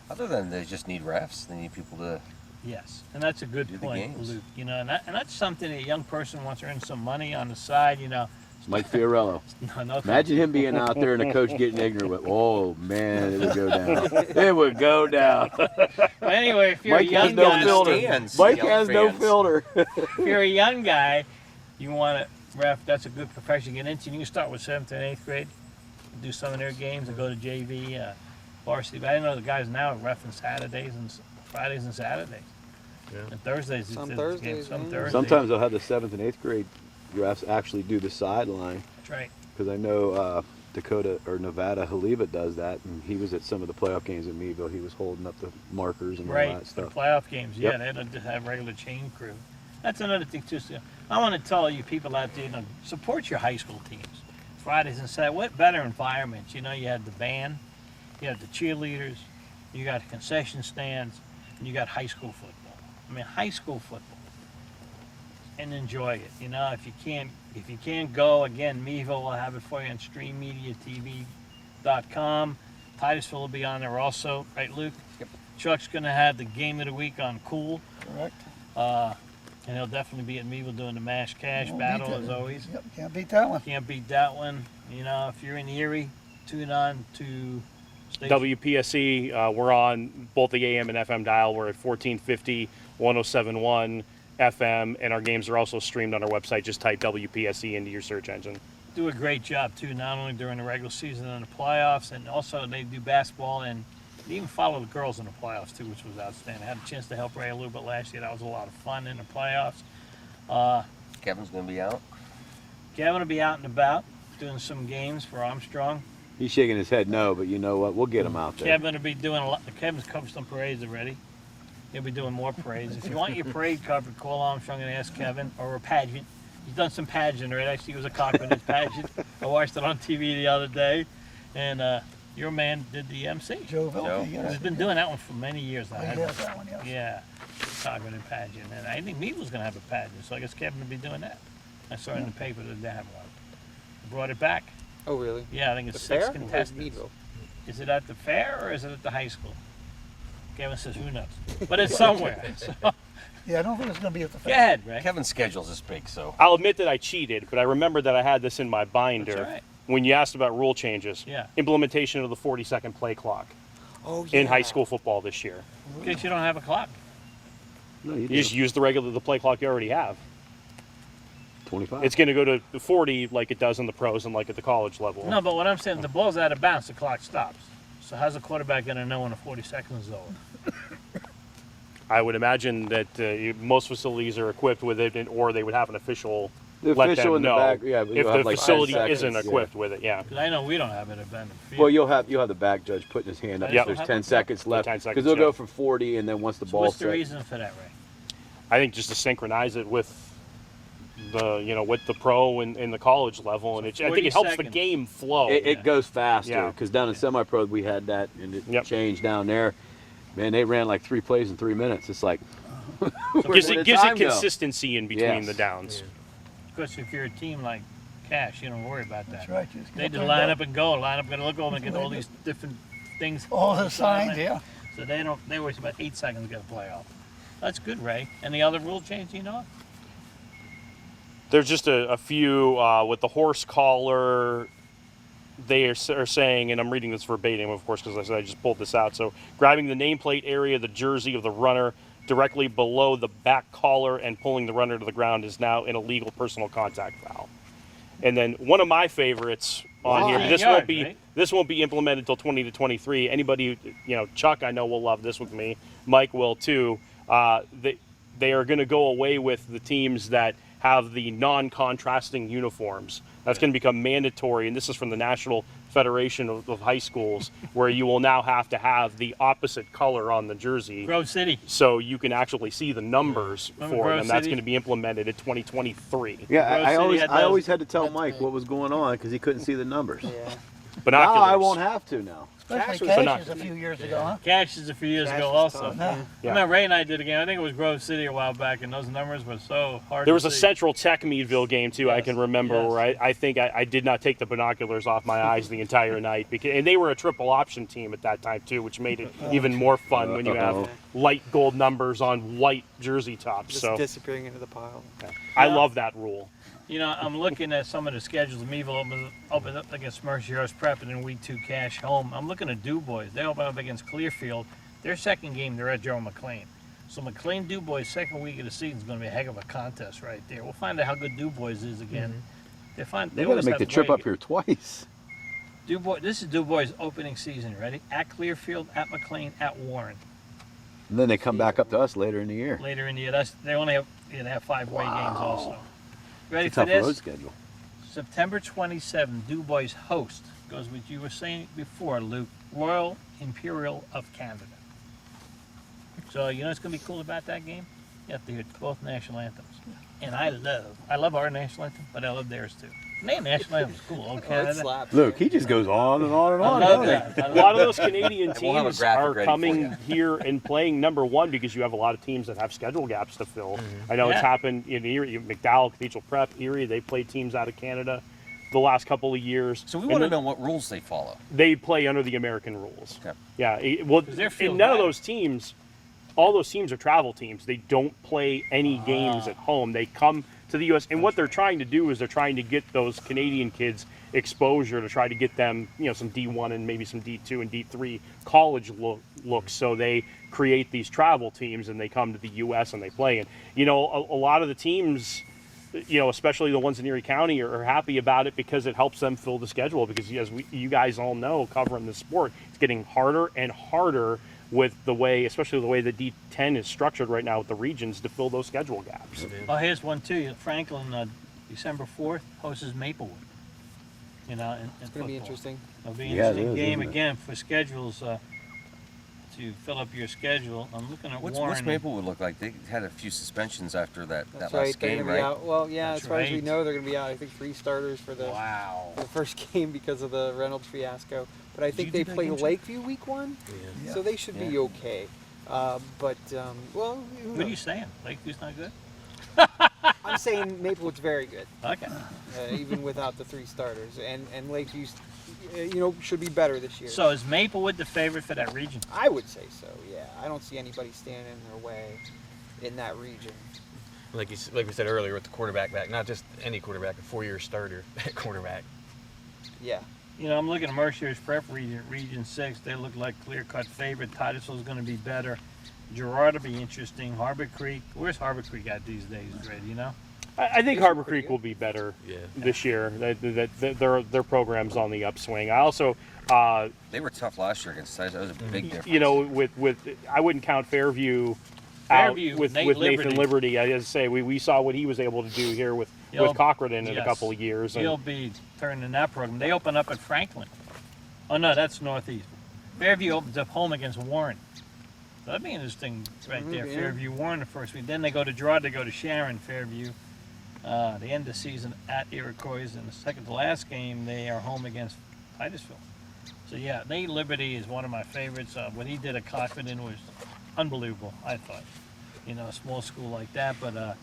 Other than they just need refs, they need people to. yes, and that's a good Do the point, games. Luke. You know, and that's something a young person wants to earn some money on the side. You know, Mike Fiorello. no Imagine him being out there and the coach getting ignorant. But, oh man, it would go down. It would go down. But anyway, if you're Mike a young has no guy, filter. Stands, Mike young has no fans. filter. if you're a young guy, you want to ref. That's a good profession to get into. You can start with 7th and 8th grade, do some of their games, and go to JV, varsity. But I know the guys now are reffing Saturdays and Fridays and Saturdays. Yeah. And Thursdays. Some it's Thursdays, games, some yeah. Thursdays. Sometimes they'll have the 7th and 8th grade refs actually do the sideline. That's right. Because I know Dakota or Nevada Haliva does that, and he was at some of the playoff games in Meadville. He was holding up the markers and all Right, that for the stuff. playoff games, yeah, Yep. they don't just have regular chain crew. That's another thing too. So I want to tell you people out there, you know, support your high school teams. Fridays and Saturdays, what better environments? You know, you had the band, you had the cheerleaders, you got concession stands, and you got high school football. I mean, high school football, and enjoy it. You know, if you can't go, again, Meadville will have it for you on streammediatv.com. Titusville will be on there also, right, Luke? Yep. Chuck's going to have the game of the week on Cool. Correct. And he'll definitely be at Meadville doing the Mash Cash Won't battle beat as that. always. Yep, can't beat that one. Can't beat that one. You know, if you're in Erie, tune on to station. WPSC, we're on both the AM and FM dial. We're at 1450, 1071 FM, and our games are also streamed on our website. Just type WPSC into your search engine. Do a great job too, not only during the regular season and the playoffs, and also they do basketball and they even follow the girls in the playoffs too, which was outstanding. I had a chance to help Ray a little bit last year. That was a lot of fun in the playoffs. Kevin's going to be out. Kevin will be out and about doing some games for Armstrong. He's shaking his head no, but you know what? We'll get him out there. Kevin will be doing a lot. Kevin's covered some parades already. He'll be doing more parades. If you want your parade covered, call Armstrong and ask Kevin, or a pageant. He's done some pageant already. Actually, it was a Cochran pageant. I watched it on TV the other day, and your man did the MC. Joe Joe. Vilke, yes. He's been doing that one for many years now. Oh, he hasn't has that one, yes. Yeah, Cochran pageant, and I think Meadville's going to have a pageant, so I guess Kevin will be doing that. I saw in the paper that they have one. Brought it back. Oh, really? Yeah, I think The it's fair? 6 Or is contestants. Meadville? Is it at the fair or is it at the high school? Kevin says, who knows? But it's somewhere. So, go Yeah, I don't think it's going to be at the fair. ahead, Ray. Kevin's schedule's this big, so. I'll admit that I cheated, but I remember that I had this in my binder That's right. when you asked about rule changes. Yeah. Implementation of the 40-second play clock Oh, yeah. in high school football this year. In case you don't have a clock. No, you You do. just use the play clock you already have. 25. It's going to go to 40 like it does in the pros and like at the college level. No, but what I'm saying, the ball's out of bounds, the clock stops. So how's the quarterback going to know when the 40 seconds is over? I would imagine that most facilities are equipped with it, or they would have an official The let official them in the know back, yeah, but if you'll the have like 10 facility seconds, isn't yeah. equipped with it. Yeah. Because I know we don't have it at Bennett Field. Well, you'll have the back judge putting his hand up. Yep. If there's 10 seconds left. 10 Because seconds, they'll yeah. go from 40, and then once the So ball's what's the set, reason for that, Ray? I think just to synchronize it with with the pro and the college level, and I think 40 it helps the seconds. game flow. it goes faster. Yeah. Because down in semi-pro, we had that, and it Yep. changed down there. Man, they ran like 3 plays in 3 minutes. It's like, gives where it did gives it time go? consistency in between Yes. the downs. Because if you're a team like Cash, you don't worry about that. That's right. You just They get just up line there up and go. Line up, going to look over and get all these different things. all the signs, yeah. So they waste about 8 seconds to get a play off. That's good, Ray. Any other rule change you know? There's just a few with the horse collar. They are saying, and I'm reading this verbatim, of course, because I just pulled this out. So, grabbing the nameplate area, the jersey of the runner directly below the back collar and pulling the runner to the ground is now an illegal personal contact foul. And then one of my favorites, on here. But this yards, won't be right? this won't be implemented until 20 to 23. Anybody, Chuck, I know will love this with me. Mike will too. They are going to go away with the teams that have the non-contrasting uniforms. That's going to become mandatory, and this is from the National Federation of High Schools, where you will now have to have the opposite color on the jersey, Grove City. so you can actually see the numbers Remember for Grove them. That's City? going to be implemented in 2023. Yeah, Grove I City always had I those- always had to tell Mike what was going on because he couldn't see the numbers. Yeah. Now Binoculars. I won't have to now. Especially Cash was- Caches a few years ago, huh? Caches a few years Cash ago was also. tough, Yeah. Yeah. I remember Ray and I did a game. I think it was Grove City a while back, and those numbers were so hard There to was a see. Central Tech Meadville game too. I Yes, can remember yes. where I think I did not take the binoculars off my eyes the entire night and they were a triple option team at that time too, which made it even more fun when you have light gold numbers on white jersey tops. Just So disappearing into the pile. I Yeah. love that rule. I'm looking at some of the schedules. Meadville opened up against Mercyhurst Prep and then week 2 Cash home. I'm looking at DuBois. They open up against Clearfield. Their second game, they're at Joe McLean. So McLean DuBois second week of the season is going to be a heck of a contest right there. We'll find out how good DuBois is again. They They got always to make have the trip way- up here twice. DuBois. This is DuBois' opening season. Ready? At Clearfield, at McLean, at Warren. And then they come back up to us later in the year. Later in the year, they only have 5 away games also. Ready It's a for tough road this? schedule. September 27, DuBois host goes what you were saying before, Luke. Royal Imperial of Canada. So you know what's gonna be cool about that game? You have to hear both national anthems. And I love our national anthem, but I love theirs too. Their national anthem's cool. Oh, Oh, it Canada. slaps. Look, he just goes on and on and I on. love doesn't he? that. A lot of those Canadian We'll have a teams graphic are ready for coming you. here and playing number one because you have a lot of teams that have schedule gaps to fill. I know it's Yeah. happened in Erie, McDowell, Cathedral Prep, Erie. They played teams out of Canada the last couple of years. So we And want to then know what rules they follow. They play under the American rules. Okay. Yeah. they're field And none of wide. those teams, all those teams are travel teams. They don't play any games at home. They come to the U.S. And what they're trying to do is they're trying to get those Canadian kids exposure to try to get them, some D1 and maybe some D2 and D3 college looks. So they create these travel teams and they come to the U.S. and they play. And, a lot of the teams, especially the ones in Erie County are happy about it because it helps them fill the schedule because as you guys all know, covering the sport, it's getting harder and harder with especially the way the D10 is structured right now with the regions to fill those schedule gaps. Oh, here's one too. Franklin, December 4th, hosts Maplewood. And It's going to be interesting. It'll be an Yeah, it interesting is, game isn't it? again for schedules. To fill up your schedule, I'm looking at What's Warren. Maplewood look like? They had a few suspensions after that That's last right. They're game, going to be right? out. Well, yeah, That's as far as we right. know, they're going to be out, I think, 3 starters for the Wow. first game because of the Reynolds fiasco. But I think you they do that play game, Chuck? Lakeview week 1, Yeah. so they should be okay. Well, who What are you knows? saying? Lakeview's not good? I'm saying Maplewood's very good, Okay. even without the 3 starters, and Lakeview's, should be better this year. So is Maplewood the favorite for that region? I would say so. Yeah, I don't see anybody standing in their way in that region. Like we said earlier, with the quarterback back, not just any quarterback, a 4-year starter at quarterback. Yeah. I'm looking at Mercyhurst Prep Region 6. They look like clear-cut favorite. Titusville's going to be better. Girard will be interesting. Harbor Creek. Where's Harbor Creek at these days, Red? I think Harbor Creek will be better Yeah. this year. Their program's on the upswing. I also, They were tough last year against Titus. That was a big difference. with I wouldn't count Fairview, Fairview, out with Nate Nathan Liberty. I just say we saw what he was able to do here with Cochran in a Yes. couple of years. He'll be turning that program. They open up at Franklin. Oh, no, that's Northeast. Fairview opens up home against Warren. So that'd be interesting right there. Yeah. Fairview, Warren the first week. Then they go to Girard, they go to Sharon, Fairview. The end of the season at Iroquois. In the second to last game, they are home against Titusville. So, yeah, Nate Liberty is one of my favorites. What he did at Cochran was unbelievable, I thought. A small school like that. But,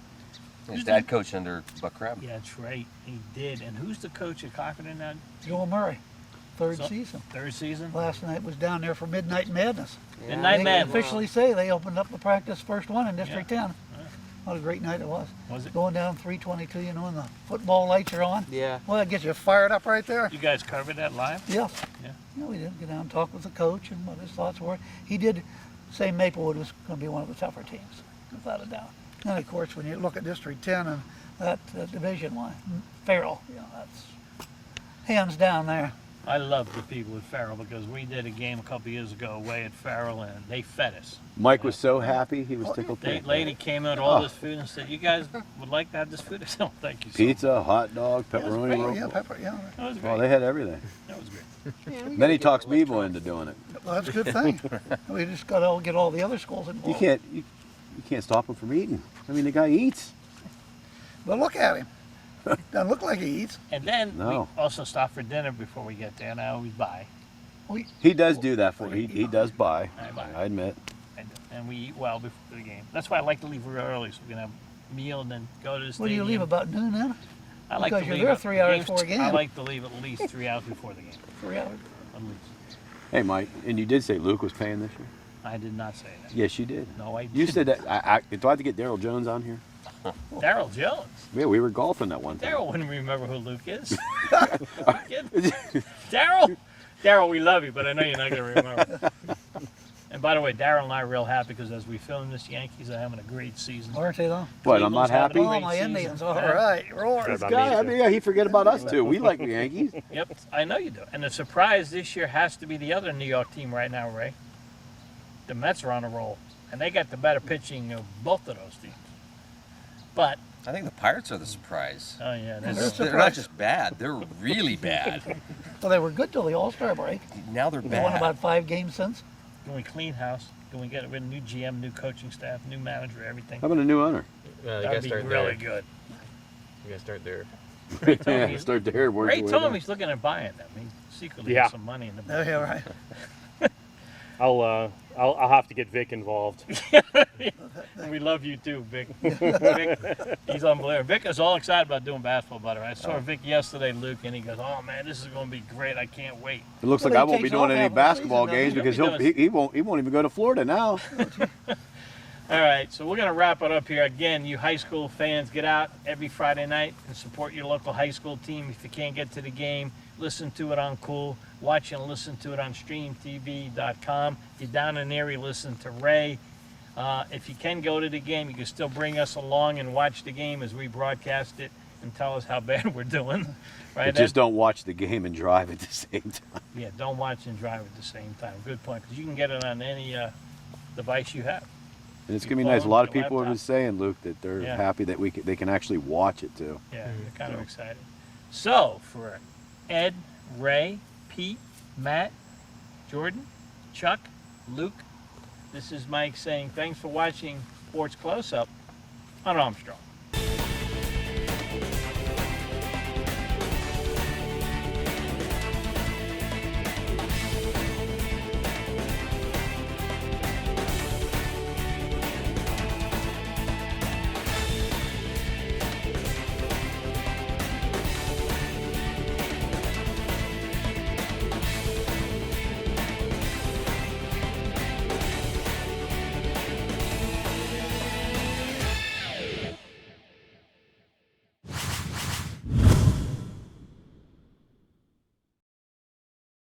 His dad coached under Buck Crab. yeah, that's right. He did. And who's the coach at Cochran now? Joel Murray, third So- season. Third season? Last night was down there for Midnight Madness. Yeah, Midnight I think- Madness. Officially say they opened up the practice first one in District 10. What a great night it was. Was it? Going down 322, and the football lights are on. Yeah. Well, that gets you fired up right there. You guys covered that live? Yeah. Yeah. Yeah, we did get down and talk with the coach and what his thoughts were. He did say Maplewood was going to be one of the tougher teams, without a doubt. And of course, when you look at District 10 and that Division 1, Farrell, that's Hands down there. I love the people at Farrell because we did a game a couple years ago away at Farrell and they fed us. Mike was so happy, he was tickled The pink. lady came out with all this food and said, "You guys would like to have this food?" I said, "Oh, thank you so much." Pizza, hot dog, was pepperoni great. roll. Yeah, pepper, yeah. That was Oh, great. they had everything. That was great. Then he talks Meadville into doing it. Well, that's a good thing. We just got to get all the other schools involved. You can't stop him from eating. I mean, the guy eats. But look at him. Doesn't look like he eats. And then No. we also stop for dinner before we get there, and I always buy. He does do that for you. He does buy. I buy. I admit. And we eat well before the game. That's why I like to leave real early so we can have a meal and then go to the What do you leave, stadium. about noon then? I like because to you're leave there at 3 hours games- before a game. I like to leave at least 3 hours before the game. 3 hours. At least. Hey, Mike, and you did say Luke was paying this year? I did not say that. Yes, you did. No, I You didn't. said that. Do I have to get Daryl Jones on here? Daryl Jones. Yeah, we were golfing that one time. Daryl wouldn't remember who Luke is. Daryl, we love you, but I know you're not going to remember. And by the way, Daryl and I are real happy because as we film this, Yankees are having a great season. Aren't they though? What, I'm not Cleveland's having happy? a Oh, great my season. Indians. All Yeah. right. Roar. About Guy, me, I too. mean, yeah, he forget about us too. We like the Yankees. Yep, I know you do. And the surprise this year has to be the other New York team right now, Ray. The Mets are on a roll, and they got the better pitching of both of those teams. But, I think the Pirates are the surprise. oh yeah, They're that's, They're not just bad; they're really bad. Well, they were good till the All-Star break. Now they're They won bad. about 5 games since. can we clean house? Can we get rid of new GM, new coaching staff, new manager, everything? How about a new owner? You gotta That'd be start really there. good. You gotta start there. Ray told Yeah, me, start there. work Ray your way told down. me he's looking at buying them. He secretly Yeah. has some money in the Oh, bank. yeah, right. I'll have to get Vic involved. We love you too, Vic. Vic, he's unbelievable. Vic is all excited about doing basketball, by the way. I saw Vic yesterday, Luke, and he goes, "Oh man, this is going to be great. I can't wait." It looks Well, like he I won't be takes doing off any half of the basketball season, games doesn't because he? he won't even go to Florida now. All right, so we're going to wrap it up here. Again, you high school fans, get out every Friday night and support your local high school team. If you can't get to the game, listen to it on Cool. Watch and listen to it on streamtv.com. If you're down in Erie, listen to Ray. If you can go to the game, you can still bring us along and watch the game as we broadcast it and tell us how bad we're doing. Right? But just don't watch the game and drive at the same time. Yeah, don't watch and drive at the same time. Good point, because you can get it on any device you have. And it's You gonna be pull nice. A on lot of your people have been laptop. saying, Luke, that they're Yeah. happy that they can actually watch it too. Yeah, they're kind of excited. So, for Ed, Ray, Pete, Matt, Jordan, Chuck, Luke, this is Mike saying thanks for watching Sports Close Up on Armstrong.